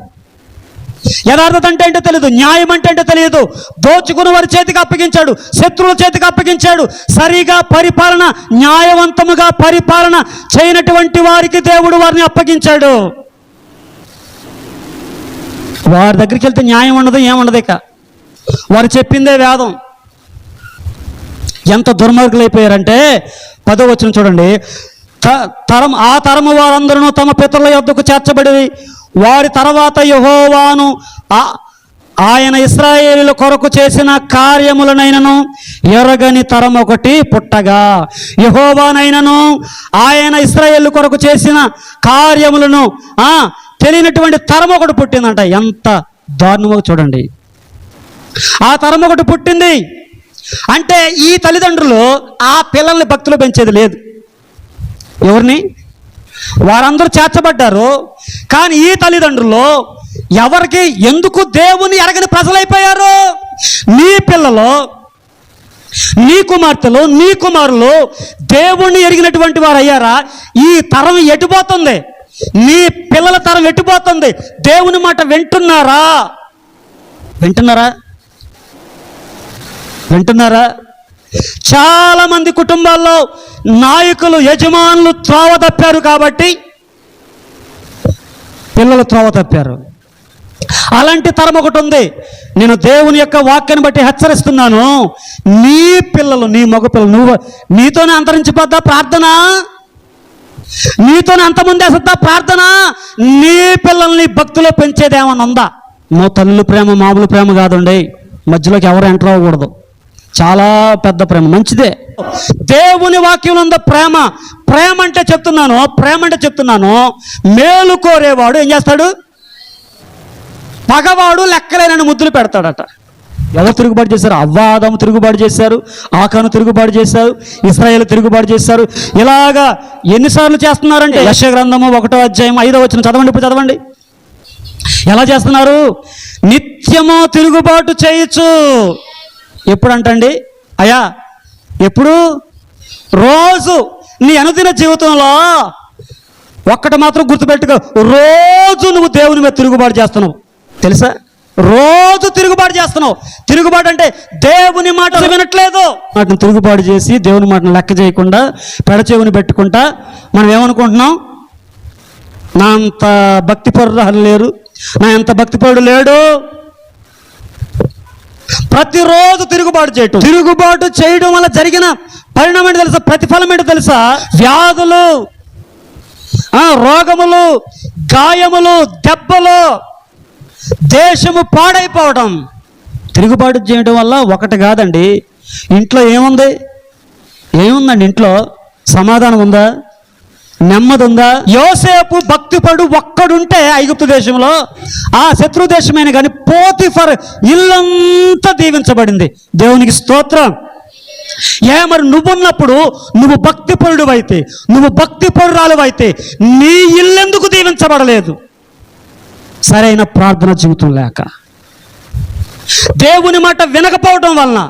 యథార్థత అంటే ఏంటో తెలియదు, న్యాయం అంటే ఏంటో తెలియదు, దోచుకుని వారి చేతికి అప్పగించాడు, శత్రువుల చేతికి అప్పగించాడు. సరిగా పరిపాలన, న్యాయవంతముగా పరిపాలన చేయనటువంటి వారికి దేవుడు వారిని అప్పగించాడు. వారి దగ్గరికి వెళ్తే న్యాయం ఉండదు, ఏముండదు. ఇక వారు చెప్పిందే వేదం. ఎంత దుర్మార్గులు అయిపోయారంటే 10వ వచనం చూడండి. ఆ తరము వారందరూ తమ పితరుల యొద్దకు చేర్చబడి వారి తర్వాత యెహోవాను ఆయన ఇశ్రాయేలుల కొరకు చేసిన కార్యములనైనను ఎరగని తరం ఒకటి పుట్టగా, యెహోవానైనను ఆయన ఇశ్రాయేలు కొరకు చేసిన కార్యములను తెలియనటువంటి తరం ఒకటి పుట్టిందంట. ఎంత దారుణమో చూడండి. ఆ తరం ఒకటి పుట్టింది అంటే ఈ తల్లిదండ్రులు ఆ పిల్లల్ని భక్తిలో పెంచేది లేదు. ఎవరిని? వారందరూ చేర్చబడ్డారు, కానీ ఈ తల్లిదండ్రులు ఎవరికి, ఎందుకు దేవుని ఎరగని ప్రజలైపోయారు? నీ పిల్లలు, నీ కుమార్తెలు, నీ కుమారులు దేవుణ్ణి ఎరిగినటువంటి వారు అయ్యారా? ఈ తరం ఎటుపోతుంది? నీ పిల్లల తరం ఎటుపోతుంది? దేవుని మాట వింటున్నారా? చాలా మంది కుటుంబాల్లో నాయకులు, యజమానులు త్రోవ తప్పారు కాబట్టి పిల్లలు త్రోవ తప్పారు. అలాంటి తరం ఒకటి ఉంది. నేను దేవుని యొక్క వాక్యాన్ని బట్టి హెచ్చరిస్తున్నాను, నీ పిల్లలు, నీ మగ పిల్లలు, నీతోనే అంతరించిపోద్దా ప్రార్థన? నీతోనే అంతముందేసద్దా ప్రార్థన? నీ పిల్లల్ని భక్తిలో పెంచేదేమన్నా ఉందా? తల్లి ప్రేమ మామూలు ప్రేమ కాదండి. మధ్యలోకి ఎవరు ఎంటర్ అవ్వకూడదు. చాలా పెద్ద ప్రేమ, మంచిదే. దేవుని వాక్యంలో ఉన్న ప్రేమ, ప్రేమ అంటే చెప్తున్నాను, మేలు కోరేవాడు ఏం చేస్తాడు? పగవాడు లెక్కలేనని ముద్దులు పెడతాడట. ఎవరు తిరుగుబాటు చేశారు? అవ్వ ఆదాము తిరుగుబాటు చేశారు, ఆకాను తిరుగుబాటు చేశారు, ఇశ్రాయేలు తిరుగుబాటు చేశారు. ఇలాగా ఎన్నిసార్లు చేస్తున్నారంటే యెషయా గ్రంథము 1వ అధ్యాయం 5వ వచనం చదవండి. ఇప్పుడు చదవండి, ఎలా చేస్తున్నారు? నిత్యము తిరుగుబాటు చేయొచ్చు. ఎప్పుడంటండి అయ్యా? ఎప్పుడు? రోజు నీ అనుదిన జీవితంలో ఒక్కటి మాత్రం గుర్తుపెట్టుకో, రోజు నువ్వు దేవుని మీద తిరుగుబాటు చేస్తున్నావు. తెలుసా? రోజు తిరుగుబాటు చేస్తున్నావు. తిరుగుబాటు అంటే దేవుని మాట వినట్లేదు. వాటిని తిరుగుబాటు చేసి దేవుని మాటను లెక్క చేయకుండా పెడచెవిని పెట్టుకుంటా మనం ఏమనుకుంటున్నాం? నా అంత భక్తిపరులు లేరు, నా ఎంత భక్తిపరుడు లేడు. ప్రతిరోజు తిరుగుబాటు చేయడం వల్ల జరిగిన పరిణామం ఏంటో తెలుసా? ప్రతిఫలం ఏంటో తెలుసా? వ్యాధులు, రోగములు, గాయములు, దెబ్బలు, దేశము పాడైపోవడం. తిరుగుబాటు చేయడం వల్ల ఒకటి కాదండి. ఇంట్లో ఏముందండి? ఇంట్లో సమాధానం ఉందా? నెమ్మది ఉందా? యోసేపు భక్తిపరుడు ఒక్కడుంటే ఐగుప్తు దేశంలో, ఆ శత్రు దేశమైన కానీ పోతిఫర్ ఇల్లంతా దీవించబడింది. దేవునికి స్తోత్రం. మరి నువ్వున్నప్పుడు, నువ్వు భక్తిపరుడు అయితే, నువ్వు భక్తిపరురాలు అయితే నీ ఇల్లెందుకు దీవించబడలేదు? సరైన ప్రార్థన జీవితం లేక, దేవుని మాట వినకపోవడం వలన,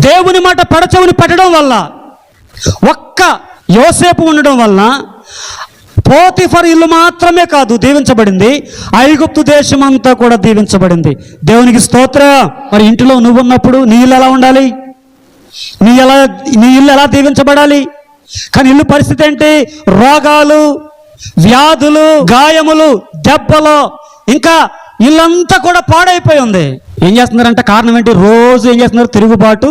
దేవుని మాట పెడచెవిని పెట్టడం వల్ల, ఒక్క యోసేపు ఉండడం వలన పోతిఫర్ ఇల్లు మాత్రమే కాదు దీవించబడింది, ఐగుప్తు దేశం అంతా కూడా దీవించబడింది. దేవునికి స్తోత్రం. మరి ఇంటిలో నువ్వు ఉన్నప్పుడు నీ ఇల్లు ఎలా ఉండాలి? నీ ఇల్లు ఎలా దీవించబడాలి? కానీ ఇల్లు పరిస్థితి ఏంటి? రోగాలు, వ్యాధులు, గాయములు, దెబ్బలు, ఇంకా ఇల్లంతా కూడా పాడైపోయి ఉంది. ఏం చేస్తున్నారంటే కారణం ఏంటి? రోజు ఏం చేస్తున్నారు? తిరుగుబాటు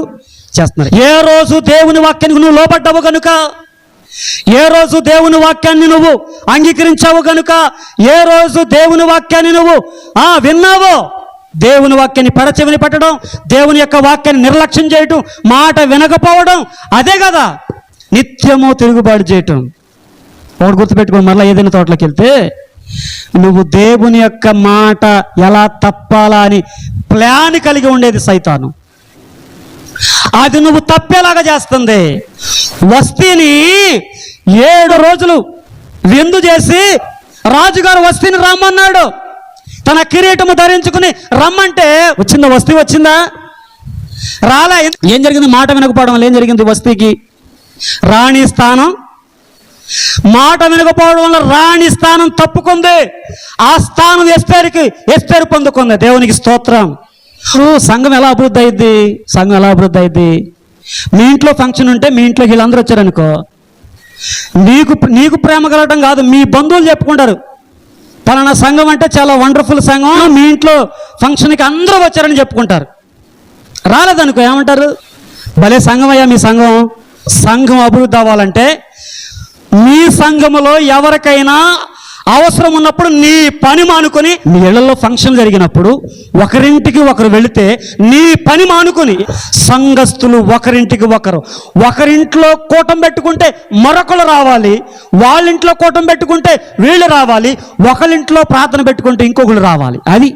చేస్తున్నారు. ఏ రోజు దేవుని వాక్యానికి నువ్వు లోబడ్డావు కనుక, ఏ రోజు దేవుని వాక్యాన్ని నువ్వు అంగీకరించావు కనుక, ఏ రోజు దేవుని వాక్యాన్ని నువ్వు విన్నావో, దేవుని వాక్యాన్ని పెడచెవిని పెట్టడం, దేవుని యొక్క వాక్యాన్ని నిర్లక్ష్యం చేయటం, మాట వినకపోవడం, అదే కదా నిత్యము తిరుగుబాటు చేయటం. ఒకటి గుర్తుపెట్టుకోండి, మరలా ఏదైనా తోటలోకి వెళ్తే నువ్వు దేవుని యొక్క మాట ఎలా తప్పాలా అని ప్లాన్ కలిగి ఉండేది సైతాను. అది నువ్వు తప్పేలాగా చేస్తుంది. వస్తీని 7 రోజులు విందు చేసి రాజుగారు వస్తీని రమ్మన్నాడు. తన కిరీటము ధరించుకుని రమ్మంటే వస్తీ వచ్చిందా? రాలా. ఏం జరిగింది? మాట వినకపోవడం వల్ల ఏం జరిగింది? వస్తీకి రాణి స్థానం, మాట వినకపోవడం వల్ల రాణి స్థానం తప్పుకుంది. ఆ స్థానం ఎస్తేరు పొందుకుంది. దేవునికి స్తోత్రం. సంఘం ఎలా అభివృద్ధి అయింది? మీ ఇంట్లో ఫంక్షన్ ఉంటే మీ ఇంట్లోకి వీళ్ళందరూ వచ్చారనుకో, నీకు ప్రేమ కలగడం కాదు, మీ బంధువులు చెప్పుకుంటారు, పలానా సంఘం అంటే చాలా వండర్ఫుల్ సంఘం, మీ ఇంట్లో ఫంక్షన్కి అందరూ వచ్చారని చెప్పుకుంటారు. రాలేదనుకో ఏమంటారు? భలే సంఘం అయ్యా మీ సంఘం. సంఘం అభివృద్ధి అవ్వాలంటే మీ సంఘములో ఎవరికైనా అవసరం ఉన్నప్పుడు నీ పని మానుకొని, మీ ఇళ్లలో ఫంక్షన్ జరిగినప్పుడు ఒకరింటికి ఒకరు వెళితే నీ పని మానుకొని, సంఘస్థులు ఒకరింట్లో కూటం పెట్టుకుంటే మరొకరు రావాలి, వాళ్ళింట్లో కూటం పెట్టుకుంటే వీళ్ళు రావాలి, ఒకరింట్లో ప్రార్థన పెట్టుకుంటే ఇంకొకరు రావాలి. అది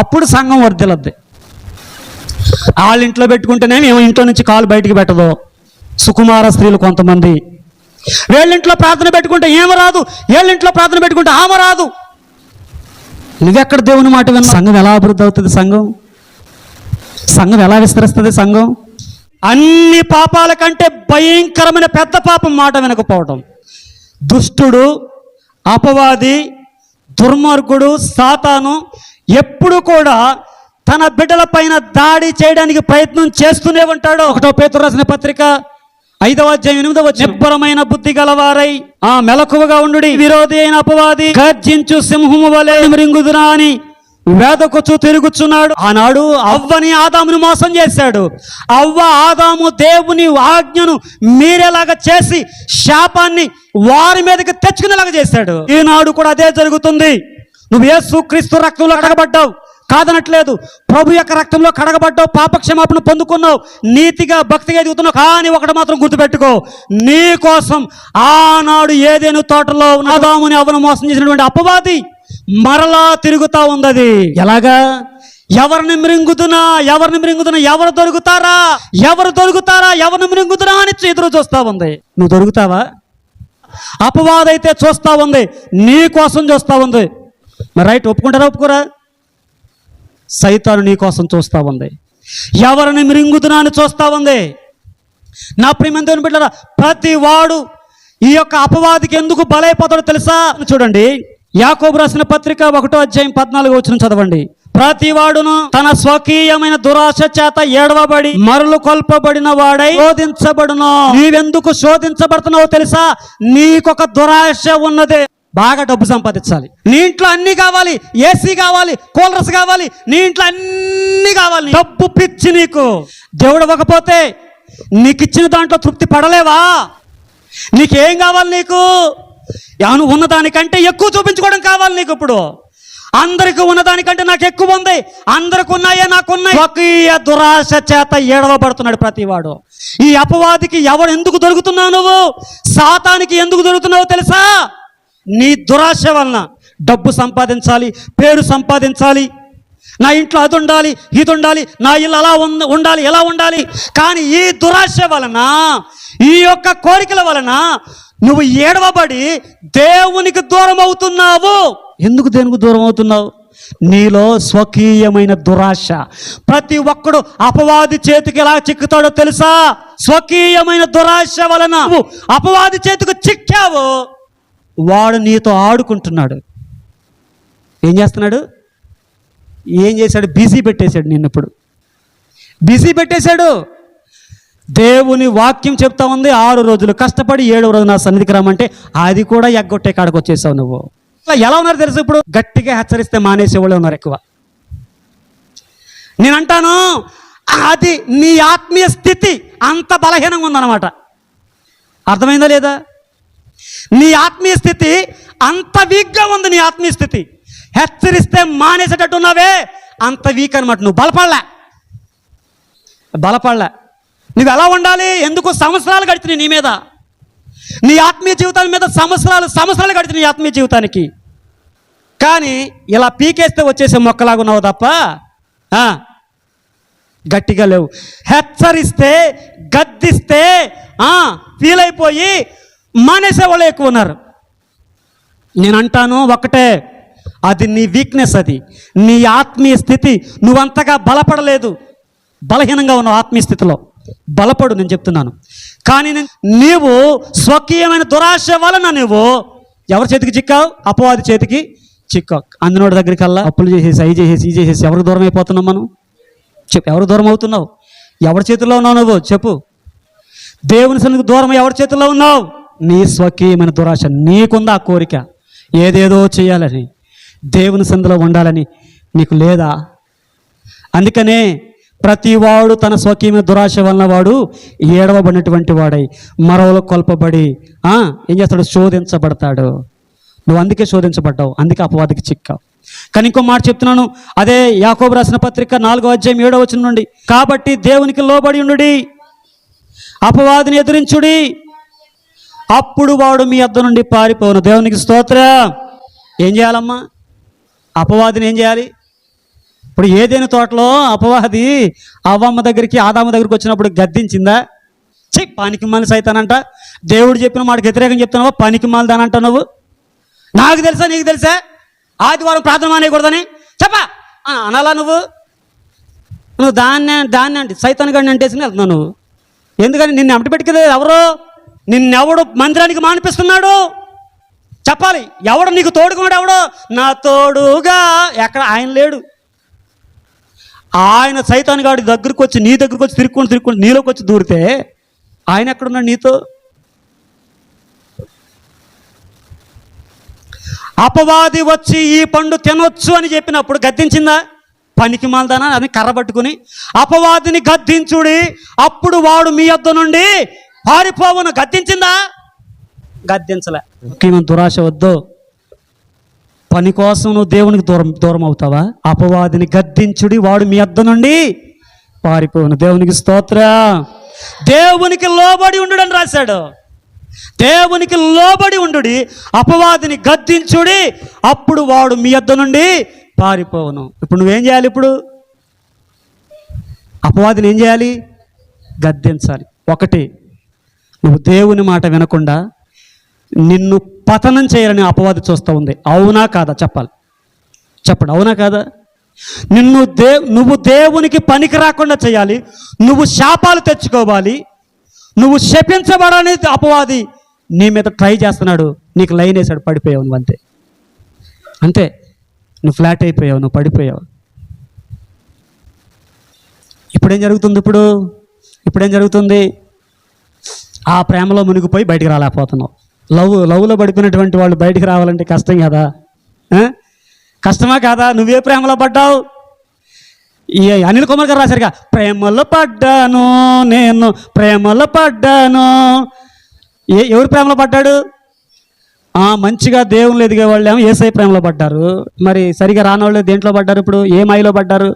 అప్పుడు సంఘం వర్ధిల్లుద్ది. వాళ్ళింట్లో పెట్టుకుంటేనే మేము ఇంట్లో నుంచి కాలు బయటికి పెట్టదు. సుకుమార స్త్రీలు కొంతమంది వీళ్ళింట్లో ప్రార్థన పెట్టుకుంటే ఏమో రాదు, వీళ్ళింట్లో ప్రార్థన పెట్టుకుంటే ఆమె రాదు. నువ్వెక్కడ దేవుని మాట విన్నా? సంఘం ఎలా అభివృద్ధి అవుతుంది? సంఘం ఎలా విస్తరిస్తుంది? సంఘం అన్ని పాపాల కంటే భయంకరమైన పెద్ద పాపం మాట వినకపోవడం. దుష్టుడు, అపవాది, దుర్మార్గుడు, సాతాను ఎప్పుడు కూడా తన బిడ్డల పైన దాడి చేయడానికి ప్రయత్నం చేస్తూనే ఉంటాడు. 1 పేతురు రాసిన పత్రిక 5వ అధ్యాయం 8వ వచనం, నిబ్బరమైన బుద్ధి గలవారై మెలకువగా ఉండుడి, విరోధి అయిన అపవాది గర్జించు సింహము వలె మృంగుదునా అని వేదకొచ్చు తిరుగుచున్నాడు. ఆనాడు అవ్వని ఆదాముని మోసం చేశాడు. అవ్వ ఆదాము దేవుని ఆజ్ఞను మీరేలాగా చేసి శాపాన్ని వారి మీదకి తెచ్చుకునేలాగా చేశాడు. ఈనాడు కూడా అదే జరుగుతుంది. నువ్వు యేసు క్రీస్తు రక్తంలో కడగబడ్డావు, కాదనట్లేదు. ప్రభు యొక్క రక్తంలో కడగబడ్డావు, పాపక్షమాపణ పొందుకున్నావు, నీతిగా భక్తిగా ఎదుగుతున్నావు. కానీ ఒకటి మాత్రం గుర్తుపెట్టుకో, నీ కోసం ఆనాడు ఏదేను తోటలో ఆదాముని అవ్వను మోసం చేసినటువంటి అపవాది మరలా తిరుగుతా ఉంది. ఎలాగా? ఎవరిని మృంగుతున్నా ఎవరు దొరుకుతారా ఎవరిని మృంగుతున్నా అని ఎదురు చూస్తా ఉంది. నువ్వు దొరుకుతావా? అపవాది అయితే చూస్తా ఉంది, నీ కోసం చూస్తా ఉంది. మరి రైట్, ఒప్పుకుంటారా ఒప్పుకోరా? సైతాను నీ కోసం చూస్తా ఉంది, ఎవరిని మృంగుతున్నా అని చూస్తా ఉంది. నా ప్రియమైన దేవుని బిడ్డలారా, ప్రతి వాడు ఈ యొక్క అపవాదికి ఎందుకు బలైపోతాడో తెలుసా? చూడండి, యాకోబు రాసిన పత్రిక 1:14 చదవండి. ప్రతి వాడును తన స్వకీయమైన దురాశ చేత ఏడవబడి మరలు కొల్పబడిన వాడై శోధించబడును. నీవెందుకు శోధించబడుతున్నావో తెలుసా? నీకొక దురాశ ఉన్నదే. బాగా డబ్బు సంపాదించాలి, నీ ఇంట్లో అన్ని కావాలి, ఏసీ కావాలి, కూలర్స్ కావాలి, నీ ఇంట్లో అన్ని కావాలి. డబ్బు పిచ్చి నీకు. దేవుడు ఇవ్వకపోతే నీకు ఇచ్చిన దాంట్లో తృప్తి పడలేవా? నీకేం కావాలి? నీకు ఉన్నదానికంటే ఎక్కువ చూపించుకోవడం కావాలి నీకు. ఇప్పుడు అందరికి ఉన్నదానికంటే నాకు ఎక్కువ ఉంది, అందరికి ఉన్నాయే నాకున్నాయి. స్వకీయ దురాశ చేత ఏడవబడుతున్నాడు ప్రతివాడు. ఈ అపవాదికి ఎవడు ఎందుకు దొరుకుతున్నావు? నువ్వు సాతానికి ఎందుకు దొరుకుతున్నావో తెలుసా? నీ దురాశ వలన. డబ్బు సంపాదించాలి, పేరు సంపాదించాలి, నా ఇంట్లో అది ఉండాలి, ఇది ఉండాలి, నా ఇల్లు అలా ఉండాలి, ఎలా ఉండాలి. కానీ ఈ దురాశ వలన, ఈ యొక్క కోరికల వలన నువ్వు ఏడవబడి దేవునికి దూరం అవుతున్నావు. ఎందుకు దేవునికి దూరం అవుతున్నావు? నీలో స్వకీయమైన దురాశ. ప్రతి ఒక్కడు అపవాది చేతికి ఎలా చిక్కుతాడో తెలుసా? స్వకీయమైన దురాశ వలన అపవాది చేతికి చిక్కావు. వాడు నీతో ఆడుకుంటున్నాడు. ఏం చేస్తున్నాడు? ఏం చేశాడు? బిజీ పెట్టేశాడు నిన్ను. ఇప్పుడు బిజీ పెట్టేశాడు. దేవుని వాక్యం చెప్తా ఉంది, 6 రోజులు కష్టపడి 7వ రోజు నా సన్నిధికి రమ్మంటే అది కూడా ఎగ్గొట్టే కాడకు వచ్చేసావు నువ్వు. ఎలా ఉన్నారు తెలుసు? ఇప్పుడు గట్టిగా హెచ్చరిస్తే మానేసేవాళ్ళు ఉన్నారు ఎక్కువ. నేనంటాను, అది నీ ఆత్మీయ స్థితి అంత బలహీనంగా ఉందన్నమాట. అర్థమైందా లేదా? నీ ఆత్మీయ స్థితి అంత వీక్గా ఉంది. నీ ఆత్మీయ స్థితి హెచ్చరిస్తే మానేసేటట్టు ఉన్నావే, అంత వీక్ అనమాట. నువ్వు బలపడలే. నువ్వు ఎలా ఉండాలి? ఎందుకు సంవత్సరాలు గడిచినాయి నీ మీద, నీ ఆత్మీయ జీవితాల మీద సంవత్సరాలు గడిచిన నీ ఆత్మీయ జీవితానికి. కానీ ఇలా పీకేస్తే వచ్చేసే మొక్కలాగా ఉన్నావు తప్ప గట్టిగా లేవు. హెచ్చరిస్తే, గద్దిస్తే ఫీల్ అయిపోయి మానేసే వాళ్ళు ఎక్కువ ఉన్నారు. నేను అంటాను ఒకటే, అది నీ వీక్నెస్, అది నీ ఆత్మీయ స్థితి. నువ్వంతగా బలపడలేదు, బలహీనంగా ఉన్నావు ఆత్మీయ స్థితిలో. బలపడు, నేను చెప్తున్నాను. కానీ నీవు స్వకీయమైన దురాశ వలన నువ్వు ఎవరి చేతికి చిక్కావు? అపవాది చేతికి చిక్కావు. అందునోడి దగ్గరికి అలా అప్పులు చేసేసి, అవి చేసేసి, ఈ చేసేసి ఎవరికి దూరం అయిపోతున్నావు మనం? చెప్పు, ఎవరు దూరం అవుతున్నావు? ఎవరి చేతుల్లో ఉన్నావు నువ్వు? చెప్పు. దేవుని సన్నిధికి దూరం ఎవరి చేతుల్లో ఉన్నావు? నీ స్వకీయమైన దురాశ. నీకుందా ఆ కోరిక ఏదేదో చేయాలని, దేవుని సన్నిధిలో ఉండాలని నీకు లేదా? అందుకనే ప్రతివాడు తన స్వకీయమైన దురాశ వలన వాడు ఏడవబడినటువంటి వాడై మరవలో కొల్పబడి ఏం చేస్తాడు? శోధించబడతాడు. నువ్వు అందుకే శోధించబడ్డావు, అందుకే అపవాదికి చిక్కావు. కానీ ఇంకో మాట చెప్తున్నాను, అదే యాకోబు రాసిన పత్రిక 4:7 నుండి. కాబట్టి దేవునికి లోబడి ఉండుడి, అపవాదిని ఎదిరించుడి, అప్పుడు వాడు మీ యొద్ద నుండి పారిపోవును. దేవునికి స్తోత్రం. ఏం చేయాలమ్మా? అపవాదిని ఏం చేయాలి? ఇప్పుడు ఏదైనా తోటలో అపవాది అవ్వమ్మ దగ్గరికి, ఆదాము దగ్గరికి వచ్చినప్పుడు గద్దించిందా? పనికి మాలి సైతానంట. దేవుడు చెప్పిన మాటకు వ్యతిరేకం చెప్తున్నావా? పనికి మాలి దానంట నువ్వు. నాకు తెలుసా, నీకు తెలుసా ఆదివారం ప్రార్థన మానేయకూడదని చెప్పా అనాలా? నువ్వు దాన్ని అంటే సైతాన్ గడిని అంటేసి వెళ్తున్నావు నువ్వు. ఎందుకని? నిన్ను అమటి పెట్టుకోలేదు ఎవరో. నిన్నెవడు మందిరానికి మానిపిస్తున్నాడు? చెప్పాలి. ఎవడు నీకు తోడుకున్నాడు? ఎవడో నా తోడుగా. ఎక్కడ? ఆయన లేడు. ఆయన సైతాన్ గాడి దగ్గరకు వచ్చి, నీ దగ్గరకు వచ్చి తిరుక్కొని నీలోకి వచ్చి దూరితే ఆయన ఎక్కడున్నాడు నీతో? అపవాది వచ్చి ఈ పండు తినొచ్చు అని చెప్పినప్పుడు గద్దించిందా? పనికి మాల్దానా అని కర్ర పట్టుకుని అపవాదిని గద్దించుడి, అప్పుడు వాడు మీ యొద్ద నుండి పారిపోవును. గద్దించిందా? గద్దించలే. ముఖ్యమైన దురాశ వద్దు. పని కోసం నువ్వు దేవునికి దూరం దూరం అవుతావా? అపవాదిని గద్దించుడి, వాడు మీ యొద్ద నుండి పారిపోవును. దేవునికి స్తోత్రం. దేవునికి లోబడి ఉండుడని రాశాడు. దేవునికి లోబడి ఉండుడి, అపవాదిని గద్దించుడి, అప్పుడు వాడు మీ యొద్ద నుండి పారిపోవును. ఇప్పుడు నువ్వేం చేయాలి? ఇప్పుడు అపవాదిని ఏం చేయాలి? గద్దించాలి. ఒకటి, నువ్వు దేవుని మాట వినకుండా నిన్ను పతనం చేయాలని అపవాది చూస్తూ ఉంది. అవునా కాదా? చెప్పాలి, చెప్పండి, అవునా కాదా? నువ్వు దేవునికి పనికి రాకుండా చేయాలి, నువ్వు శాపాలు తెచ్చుకోవాలి, నువ్వు శపించబడని అపవాది నీ మీద ట్రై చేస్తున్నాడు. నీకు లైన్ వేసాడు, పడిపోయావు నువ్వు, అంతే అంతే. నువ్వు ఫ్లాట్ అయిపోయావు, నువ్వు పడిపోయావు. ఇప్పుడేం జరుగుతుంది? ఇప్పుడేం జరుగుతుంది? ఆ ప్రేమలో మునిగిపోయి బయటికి రాలేకపోతున్నావు. లవ్లో పడిపోయినటువంటి వాళ్ళు బయటికి రావాలంటే కష్టం కదా? కష్టమా కాదా? నువ్వే ప్రేమలో పడ్డావు. ఈ అనిల్ కుమార్ గారు రాశారుగా, ప్రేమలో పడ్డాను నేను, ప్రేమలో పడ్డాను. ఎవరు ప్రేమలో పడ్డాడు? మంచిగా దేవుళ్ళు ఎదిగే వాళ్ళు ఏమో యేసయ్య ప్రేమలో పడ్డారు. మరి సరిగా రానోళ్ళు దేంట్లో పడ్డారు? ఇప్పుడు ఏ మాయలో పడ్డారు?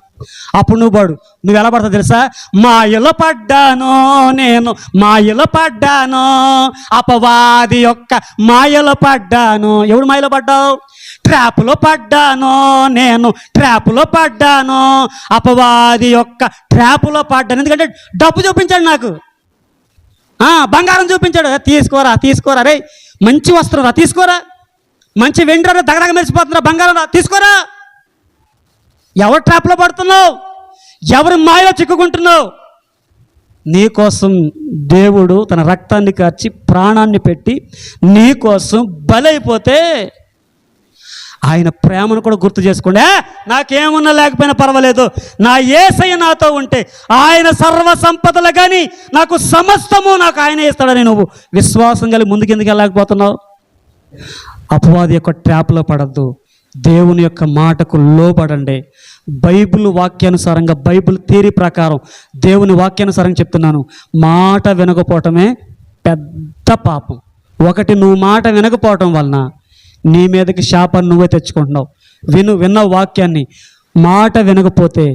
అప్పుడు నువ్వు ఎలా పడతావు తెలుసా? మాయలో పడ్డాను నేను, మాయలో పడ్డాను, అపవాది యొక్క మాయలో పడ్డాను. ఎవడు మాయలో పడ్డావు? ట్రాప్లో పడ్డాను నేను, ట్రాప్లో పడ్డాను, అపవాది యొక్క ట్రాప్లో పడ్డాను. ఎందుకంటే డబ్బు చూపించాడు నాకు, బంగారం చూపించాడు. తీసుకోరా రే, మంచి వస్త్రం రా, తీసుకోరా, మంచి వెండ్రా, దగదగ మెరిసిపోతున్నా, బంగారం రా, తీసుకోరా. ఎవరు ట్రాప్లో పడుతున్నావు? ఎవరి మాయలో చిక్కుకుంటున్నావు? నీకోసం దేవుడు తన రక్తాన్ని కార్చి ప్రాణాన్ని పెట్టి నీకోసం బలైపోతే ఆయన ప్రేమను కూడా గుర్తు చేసుకోండి. నాకేమున్నా లేకపోయినా పర్వాలేదు, నా యేసయ్య నాతో ఉంటే ఆయన సర్వ సంపదలు కానీ నాకు సమస్తము నాకు ఆయన ఇస్తాడని నువ్వు విశ్వాసం కలిగి ముందుకెందుకు వెళ్ళలేకపోతున్నావు? అపవాది యొక్క ట్రాప్లో పడద్దు, దేవుని యొక్క మాటకు లోబడండి. బైబిల్ వాక్యానుసారంగా, బైబిల్ థియరీ ప్రకారం, దేవుని వాక్యానుసారంగా చెప్తున్నాను, మాట వినకపోవటమే పెద్ద పాపం. ఒకటి, నువ్వు మాట వినకపోవటం వలన నీ మీదకి శాపాన్ని నువ్వే తెచ్చుకుంటున్నావు. విన్న వాక్యాన్ని మాట వినకపోతే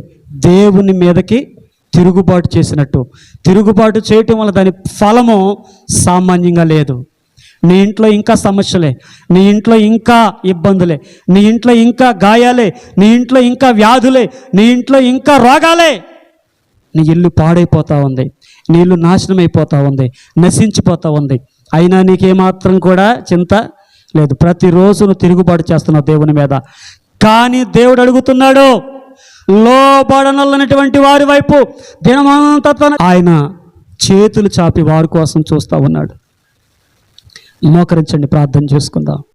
దేవుని మీదకి తిరుగుబాటు చేసినట్టు. తిరుగుబాటు చేయటం వల్ల దాని ఫలము సామాన్యంగా లేదు. నీ ఇంట్లో ఇంకా సమస్యలే, నీ ఇంట్లో ఇంకా ఇబ్బందులే, నీ ఇంట్లో ఇంకా గాయాలే, నీ ఇంట్లో ఇంకా వ్యాధులే, నీ ఇంట్లో ఇంకా రోగాలే. నీ ఇల్లు పాడైపోతూ ఉంది, నీ ఇల్లు నాశనం అయిపోతూ ఉంది, నశించిపోతూ ఉంది. అయినా నీకేమాత్రం కూడా చింత లేదు. ప్రతిరోజు నువ్వు తిరుగుబాటు చేస్తున్నావు దేవుని మీద. కానీ దేవుడు అడుగుతున్నాడు, లోబడనల్లనటువంటి వారి వైపు దినమంతా ఆయన చేతులు చాపి వారి కోసం చూస్తూ ఉన్నాడు. మోకరించండి, ప్రార్థన చేసుకుందాం.